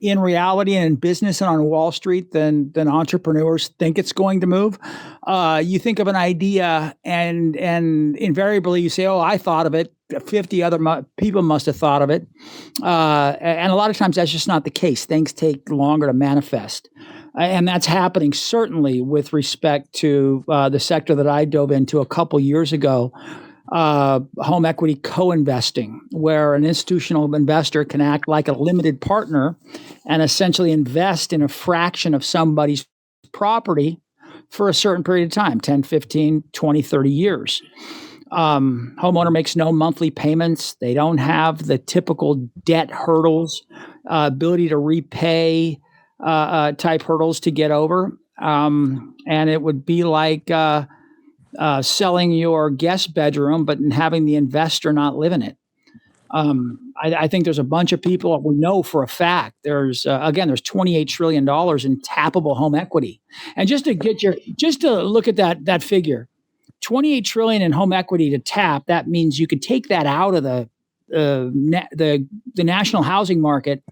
in reality and in business and on Wall Street than entrepreneurs think it's going to move. You think of an idea and invariably you say, "Oh, I thought of it. 50 other people must have thought of it." And a lot of times that's just not the case. Things take longer to manifest. And that's happening certainly with respect to the sector that I dove into a couple years ago, home equity co-investing, where an institutional investor can act like a limited partner and essentially invest in a fraction of somebody's property for a certain period of time, 10, 15, 20, 30 years. Homeowner makes no monthly payments. They don't have the typical debt hurdles, ability to repay type hurdles to get over. And it would be like selling your guest bedroom, but having the investor not live in it. I think there's a bunch of people we know for a fact. There's $28 trillion in tappable home equity, and just to look at that figure, 28 trillion in home equity to tap. That means you could take that out of the national housing market,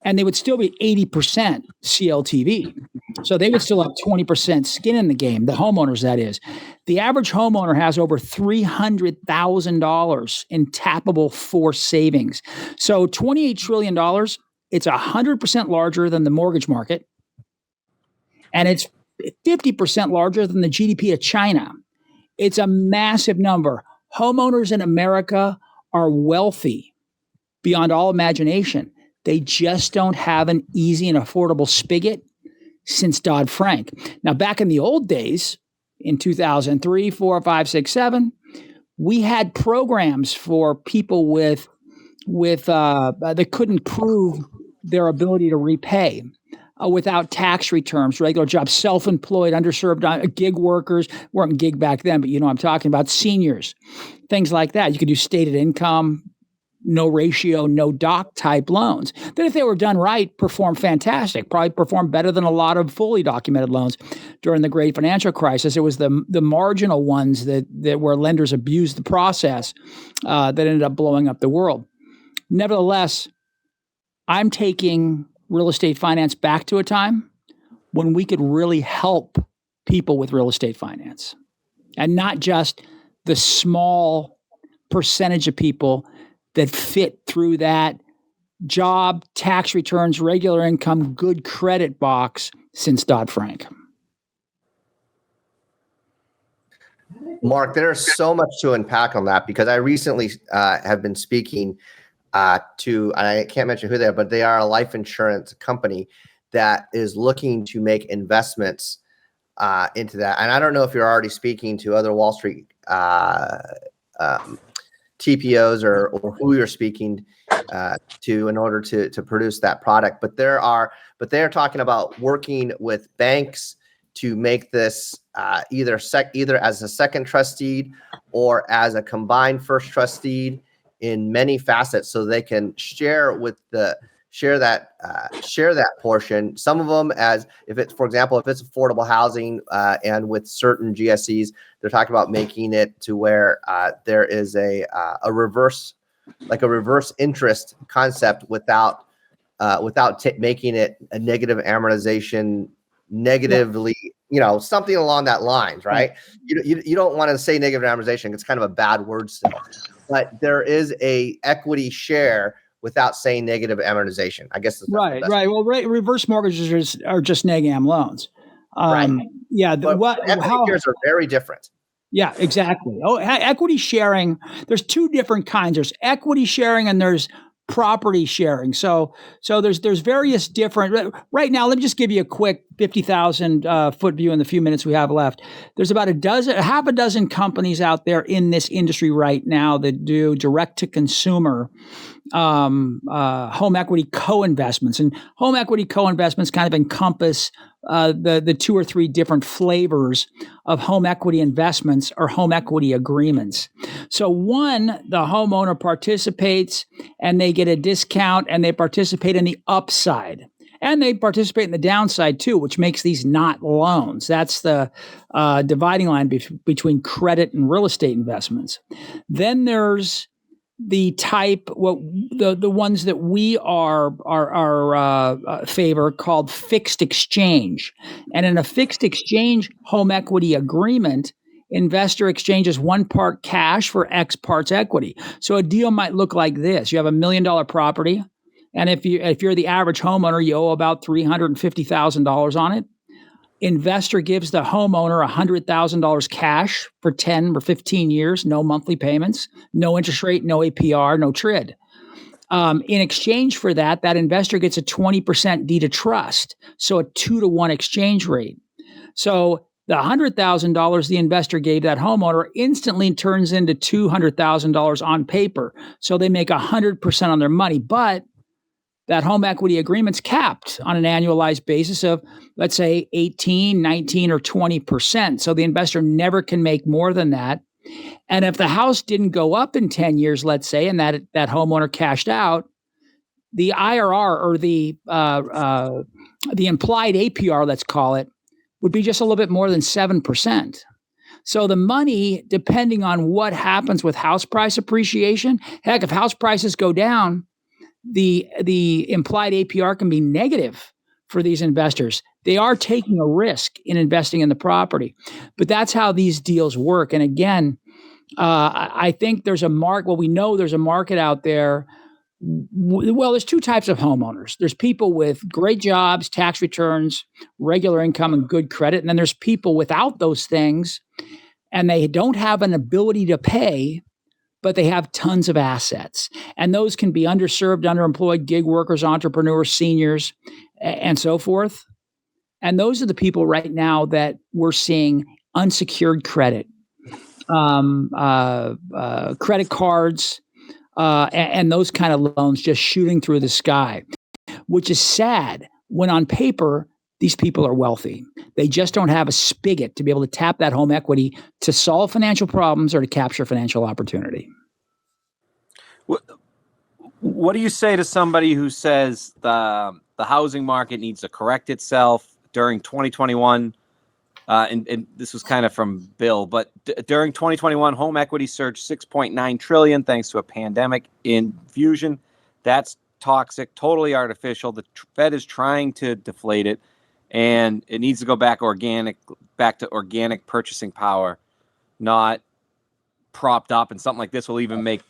and they would still be 80% CLTV. So they would still have 20% skin in the game, the homeowners, that is. The average homeowner has over $300,000 in tappable forced savings. So $28 trillion, it's 100% larger than the mortgage market. And it's 50% larger than the GDP of China. It's a massive number. Homeowners in America are wealthy beyond all imagination. They just don't have an easy and affordable spigot since Dodd-Frank. Now, back in the old days, in 2003, 4, 5, 6, 7, we had programs for people with that couldn't prove their ability to repay without tax returns, regular jobs, self-employed, underserved gig workers. Weren't gig back then, but I'm talking about seniors, things like that. You could do stated income, no ratio, no doc type loans that, if they were done right, perform fantastic, probably perform better than a lot of fully documented loans during the great financial crisis. It was the marginal ones that where lenders abused the process that ended up blowing up the world. Nevertheless, I'm taking real estate finance back to a time when we could really help people with real estate finance, and not just the small percentage of people that fit through that job, tax returns, regular income, good credit box since Dodd-Frank. Mark, there's so much to unpack on that, because I recently have been speaking to, and I can't mention who they are, but they are a life insurance company that is looking to make investments into that. And I don't know if you're already speaking to other Wall Street TPOs or who you're speaking to in order to produce that product. But they're talking about working with banks to make this either as a second trust deed or as a combined first trust deed in many facets so they can share that portion. Some of them, as if it's, for example, if it's affordable housing, and with certain GSEs, they're talking about making it to where there is a reverse interest concept without making it a negative amortization, negatively, something along that lines, right? You don't want to say negative amortization. It's kind of a bad word still, but there is a equity share without saying negative amortization. I guess that's Right. Well, reverse mortgages are just neg am loans. Right. Yeah. But equity shares are very different. Yeah, exactly. Oh, equity sharing. There's two different kinds. There's equity sharing and there's property sharing. So there's various different. Right now, let me just give you a quick 50,000 foot view in the few minutes we have left. There's about half a dozen companies out there in this industry right now that do direct to consumer home equity co-investments, and home equity co-investments kind of encompass the two or three different flavors of home equity investments or home equity agreements. So one, the homeowner participates and they get a discount and they participate in the upside. And they participate in the downside too, which makes these not loans. That's the dividing line between credit and real estate investments. Then there's the type, the ones that we are favor, called fixed exchange. And in a fixed exchange home equity agreement, investor exchanges one part cash for X parts equity. So a deal might look like this: you have $1 million property, and if you're the average homeowner, you owe about $350,000 on it. Investor gives the homeowner $100,000 cash for 10 or 15 years, no monthly payments, no interest rate, no APR, no TRID. In exchange for that, that investor gets a 20% deed of trust, so a 2-to-1 exchange rate. So the $100,000 the investor gave that homeowner instantly turns into $200,000 on paper. So they make 100% on their money, but that home equity agreement's capped on an annualized basis of, let's say, 18, 19, or 20%. So the investor never can make more than that. And if the house didn't go up in 10 years, let's say, and that homeowner cashed out, the IRR, or the implied APR, let's call it, would be just a little bit more than 7%. So the money, depending on what happens with house price appreciation, heck, if house prices go down, the implied APR can be negative for these investors. They are taking a risk in investing in the property, but that's how these deals work. And again, I think there's a market. Well, we know there's a market out there. Well, there's two types of homeowners. There's people with great jobs, tax returns, regular income, and good credit. And then there's people without those things, and they don't have an ability to pay, but they have tons of assets. And those can be underserved, underemployed, gig workers, entrepreneurs, seniors, and so forth. And those are the people right now that we're seeing unsecured credit, credit cards, and those kind of loans just shooting through the sky, which is sad when on paper, these people are wealthy. They just don't have a spigot to be able to tap that home equity to solve financial problems or to capture financial opportunity. What do you say to somebody who says the housing market needs to correct itself during 2021? And this was kind of from Bill, but during 2021, home equity surged 6.9 trillion thanks to a pandemic infusion. That's toxic, totally artificial. The Fed is trying to deflate it, and it needs to go back to organic purchasing power, not propped up. And something like this will even make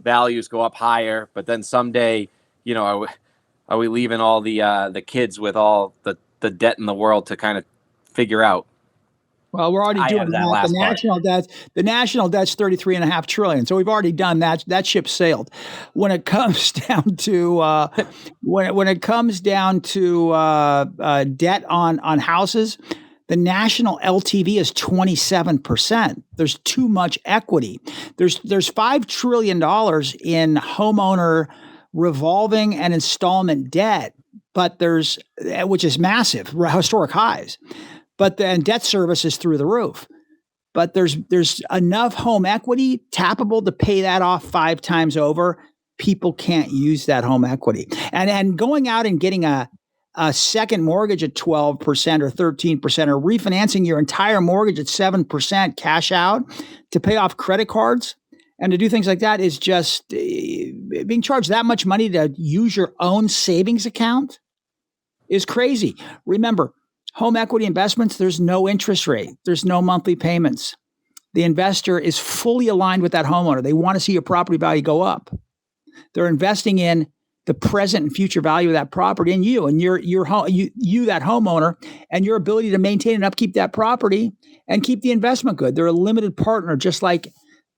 values go up higher. But then someday, are we leaving all the kids with all the debt in the world to kind of figure out? Well, we're already doing that. The national debt's 33.5 trillion. So we've already done that. That ship sailed. When it comes down to debt on houses, the national LTV is 27%. There's too much equity. There's $5 trillion in homeowner revolving and installment debt, which is massive, historic highs. But then debt service is through the roof. but there's enough home equity tappable to pay that off 5 times over. People can't use that home equity. And going out and getting a second mortgage at 12% or 13% or refinancing your entire mortgage at 7% cash out to pay off credit cards and to do things like that is just being charged that much money to use your own savings account is crazy. Remember, home equity investments, there's no interest rate. There's no monthly payments. The investor is fully aligned with that homeowner. They want to see your property value go up. They're investing in the present and future value of that property and you and your you that homeowner and your ability to maintain and upkeep that property and keep the investment good. They're a limited partner, just like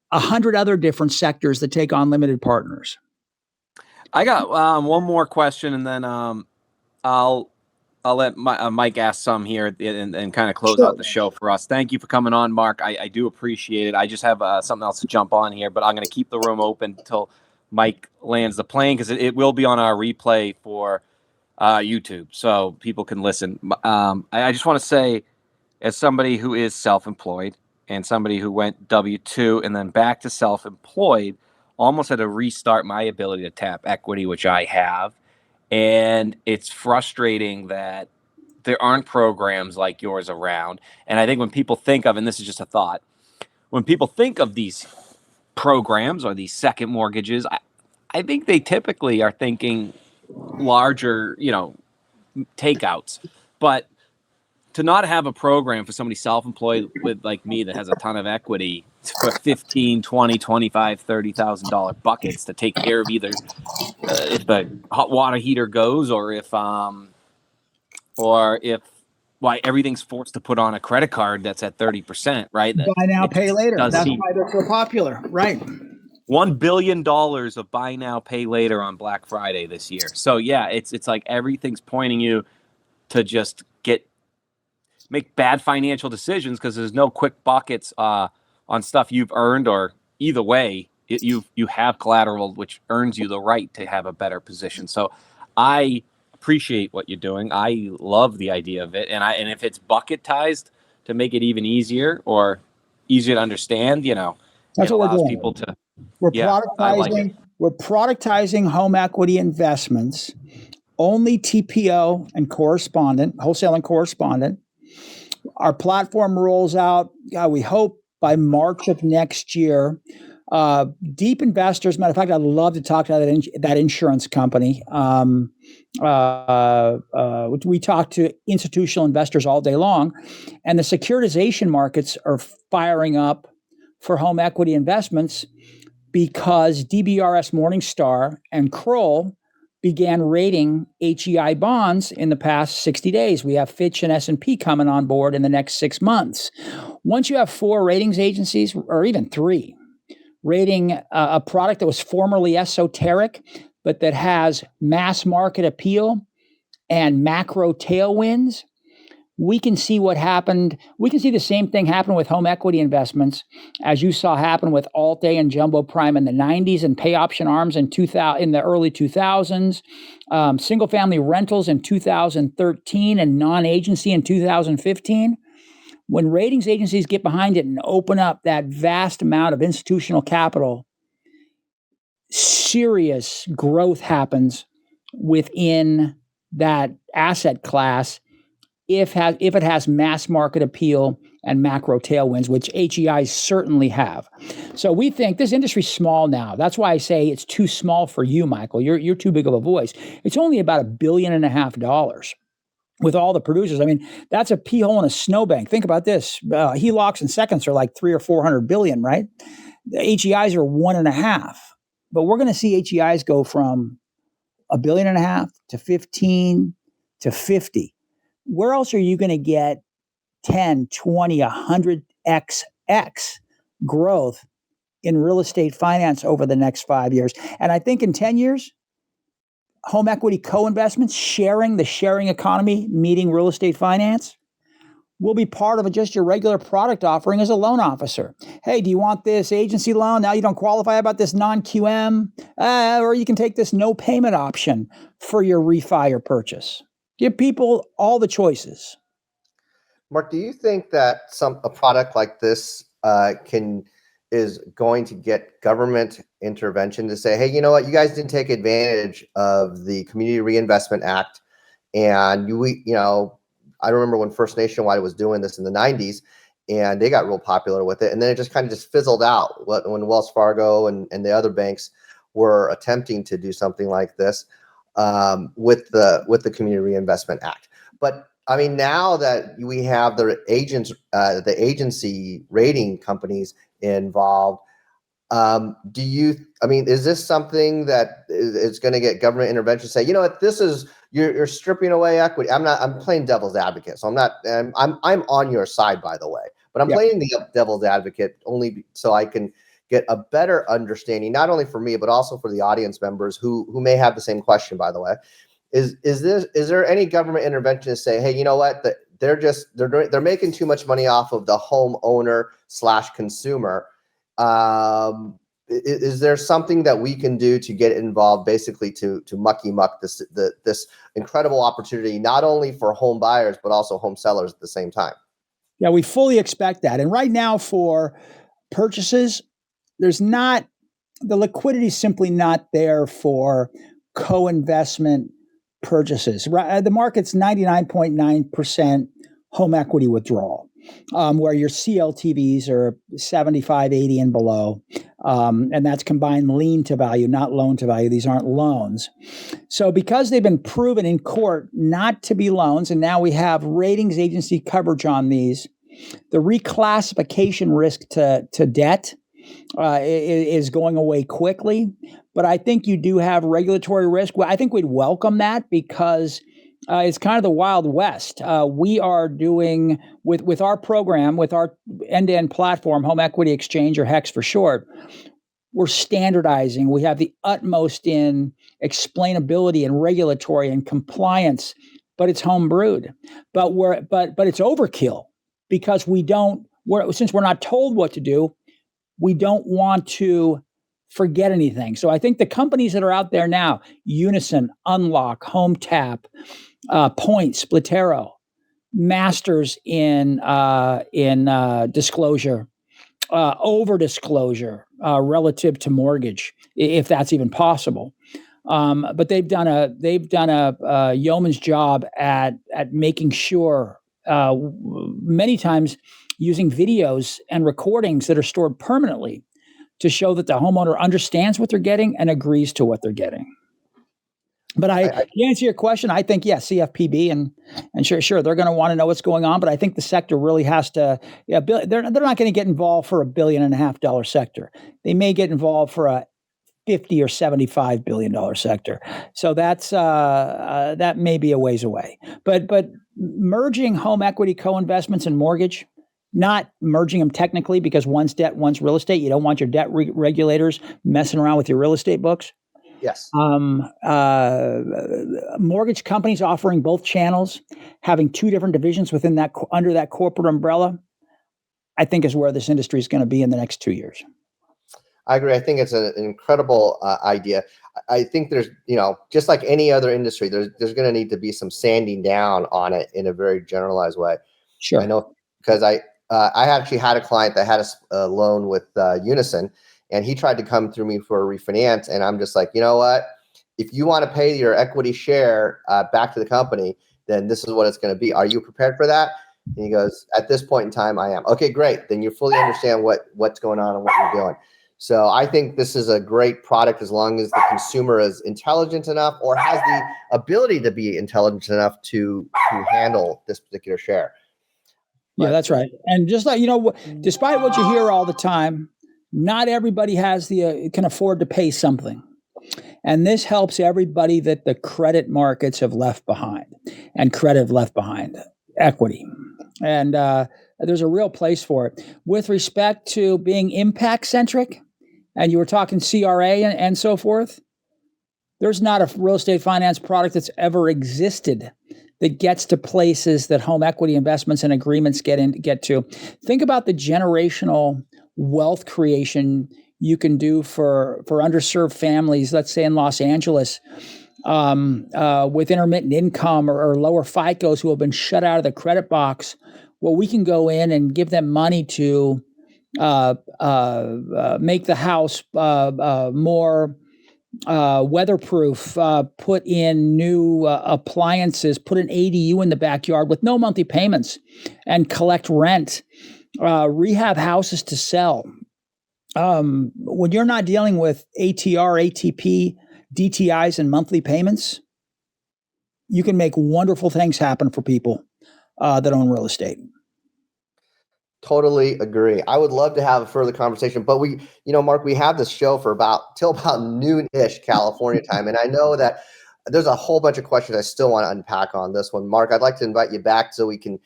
100 other different sectors that take on limited partners. I got one more question, and then I'll let Mike ask some here and kind of close out the show for us. Thank you for coming on, Mark. I do appreciate it. I just have something else to jump on here, but I'm going to keep the room open until Mike lands the plane because it will be on our replay for YouTube, so people can listen. I just want to say, as somebody who is self-employed and somebody who went W-2 and then back to self-employed, almost had to restart my ability to tap equity, which I have. And it's frustrating that there aren't programs like yours around. And I think when people think of, and this is just a thought, when people think of these programs or these second mortgages, I think they typically are thinking larger, takeouts. But to not have a program for somebody self-employed with like me that has a ton of equity for $15,000, $20,000, $25,000, $30,000 buckets to take care of either if the hot water heater goes or if everything's forced to put on a credit card that's at 30%, right? Buy now, pay later. That's why they're so popular, right? $1 billion of buy now, pay later on Black Friday this year. So yeah, it's like everything's pointing you to just make bad financial decisions because there's no quick buckets on stuff you've earned, or either way, you have collateral which earns you the right to have a better position. So I appreciate what you're doing. I love the idea of it, and if it's bucketized to make it even easier or easier to understand, that's it what allows we're doing. people to. We're productizing. I like it. We're productizing home equity investments. Only TPO and correspondent, wholesale and correspondent. Our platform rolls out, we hope, by March of next year. Deep investors, matter of fact, I'd love to talk to that insurance company. We talk to institutional investors all day long, and the securitization markets are firing up for home equity investments because DBRS Morningstar and Kroll began rating HEI bonds in the past 60 days. We have Fitch and S&P coming on board in the next 6 months. Once you have 4 ratings agencies, or even 3, rating a product that was formerly esoteric, but that has mass market appeal and macro tailwinds, we can see what happened. We can see the same thing happen with home equity investments as you saw happen with Alt-A and Jumbo Prime in the 90s and pay option arms in the early 2000s, single family rentals in 2013 and non-agency in 2015. When ratings agencies get behind it and open up that vast amount of institutional capital, serious growth happens within that asset class if it has mass market appeal and macro tailwinds, which HEIs certainly have. So we think this industry's small now. That's why I say it's too small for you, Michael. You're too big of a voice. It's only about $1.5 billion with all the producers. I mean, that's a pea hole in a snowbank. Think about this. HELOCs and seconds are like 300 or 400 billion, right? The HEIs are 1.5. But we're going to see HEIs go from $1.5 billion to 15 to 50. Where else are you going to get 10, 20, 100x growth in real estate finance over the next 5 years? And I think in 10 years, home equity co-investments, the sharing economy, meeting real estate finance, will be part of just your regular product offering as a loan officer. Hey, do you want this agency loan? Now you don't qualify about this non-QM, or you can take this no payment option for your refi or purchase. Give people all the choices. Mark, do you think that a product like this is going to get government intervention to say, hey, you know what, you guys didn't take advantage of the Community Reinvestment Act, and I remember when First Nationwide was doing this in the 90s, and they got real popular with it, and then it just kind of just fizzled out when Wells Fargo and the other banks were attempting to do something like this with the Community Reinvestment Act. But I mean, now that we have the agency rating companies involved, is this something that is going to get government intervention? Say, you know what, this is you're stripping away equity. I'm playing devil's advocate, so I'm on your side, by the way, but I'm playing the devil's advocate only so I can get a better understanding, not only for me but also for the audience members who may have the same question. By the way, is there any government intervention to say, hey, you know what, they're making too much money off of the homeowner / consumer? Is there something that we can do to get involved, basically to mucky muck this incredible opportunity, not only for home buyers but also home sellers at the same time? Yeah, we fully expect that. And right now for purchases, the liquidity is simply not there for co-investment purchases. The market's 99.9% home equity withdrawal, where your CLTVs are 75, 80 and below. And that's combined lien to value, not loan to value. These aren't loans. So because they've been proven in court not to be loans, and now we have ratings agency coverage on these, the reclassification risk to debt is going away quickly. But I think you do have regulatory risk. Well, I think we'd welcome that because it's kind of the Wild West. We are doing with our program, with our end-to-end platform, Home Equity Exchange, or HEX for short, we're standardizing. We have the utmost in explainability and regulatory and compliance, but it's homebrewed. But it's overkill because since we're not told what to do, we don't want to forget anything. So I think the companies that are out there now, Unison, Unlock, HomeTap, Point, Splitero, masters in disclosure, over disclosure relative to mortgage, if that's even possible. But they've done a yeoman's job at making sure, many times using videos and recordings that are stored permanently to show that the homeowner understands what they're getting and agrees to what they're getting. But to answer your question, I think, CFPB and sure, they're going to want to know what's going on. But I think the sector really has to. They're not going to get involved for $1.5 billion sector. They may get involved for a $50 or $75 billion sector. So that may be a ways away. But merging home equity co-investments and mortgage, not merging them technically because one's debt, one's real estate. You don't want your debt regulators messing around with your real estate books. Yes. Mortgage companies offering both channels, having two different divisions under that corporate umbrella, I think is where this industry is going to be in the next 2 years. I agree. I think it's an incredible idea. I think there's, just like any other industry, there's going to need to be some sanding down on it in a very generalized way. Sure. I know because I actually had a client that had a loan with Unison, and he tried to come through me for a refinance. And I'm just like, you know what? If you want to pay your equity share back to the company, then this is what it's going to be. Are you prepared for that? And he goes, at this point in time, I am. Okay, great. Then you fully understand what's going on and what you're doing. So I think this is a great product as long as the consumer is intelligent enough or has the ability to be intelligent enough to handle this particular share. Yeah, that's right. And just like, despite what you hear all the time, not everybody can afford to pay something. And this helps everybody that the credit markets have left behind, and credit have left behind equity. And there's a real place for it. With respect to being impact centric, and you were talking CRA and so forth, there's not a real estate finance product that's ever existed that gets to places that home equity investments and agreements get to. Think about the generational wealth creation you can do for underserved families, let's say in Los Angeles, with intermittent income or lower FICOs who have been shut out of the credit box. Well, we can go in and give them money to make the house more weatherproof, put in new appliances, put an ADU in the backyard with no monthly payments, and collect rent, rehab houses to sell. When you're not dealing with ATR, ATP, DTIs, and monthly payments, you can make wonderful things happen for people that own real estate. Totally agree. I would love to have a further conversation, but we, Mark, we have this show for till about noon-ish California time. And I know that there's a whole bunch of questions I still want to unpack on this one. Mark, I'd like to invite you back so we can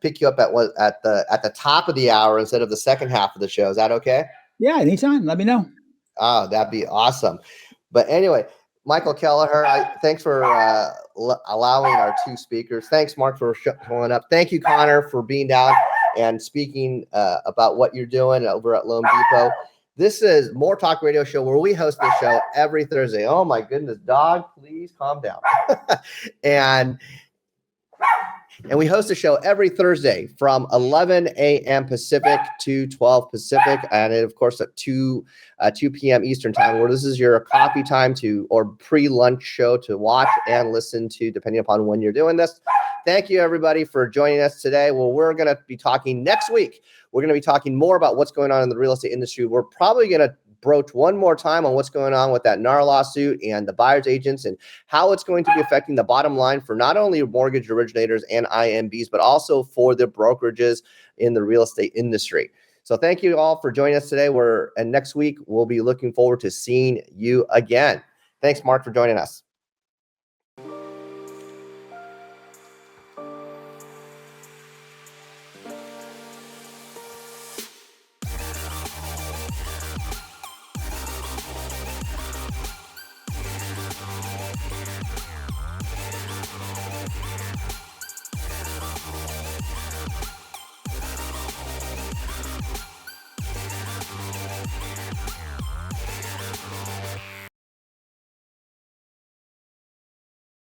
pick you up at the top of the hour instead of the second half of the show. Is that okay? Yeah, anytime. Let me know. Oh, that'd be awesome. But anyway, Michael Kelleher, thanks for allowing our two speakers. Thanks, Mark, for showing up. Thank you, Connor, for being down and speaking about what you're doing over at Loan Depot. This is MoreTalk Radio Show, where we host this show every Thursday. Oh my goodness, dog, please calm down. And we host a show every Thursday from 11 a.m. Pacific to 12 Pacific, and of course at 2 p.m. Eastern time, where this is your coffee time or pre-lunch show to watch and listen to, depending upon when you're doing this. Thank you, everybody, for joining us today. Well, we're going to be talking next week. We're going to be talking more about what's going on in the real estate industry. We're probably going to broach one more time on what's going on with that NAR lawsuit and the buyer's agents and how it's going to be affecting the bottom line for not only mortgage originators and IMBs, but also for the brokerages in the real estate industry. So thank you all for joining us today. And next week, we'll be looking forward to seeing you again. Thanks, Mark, for joining us.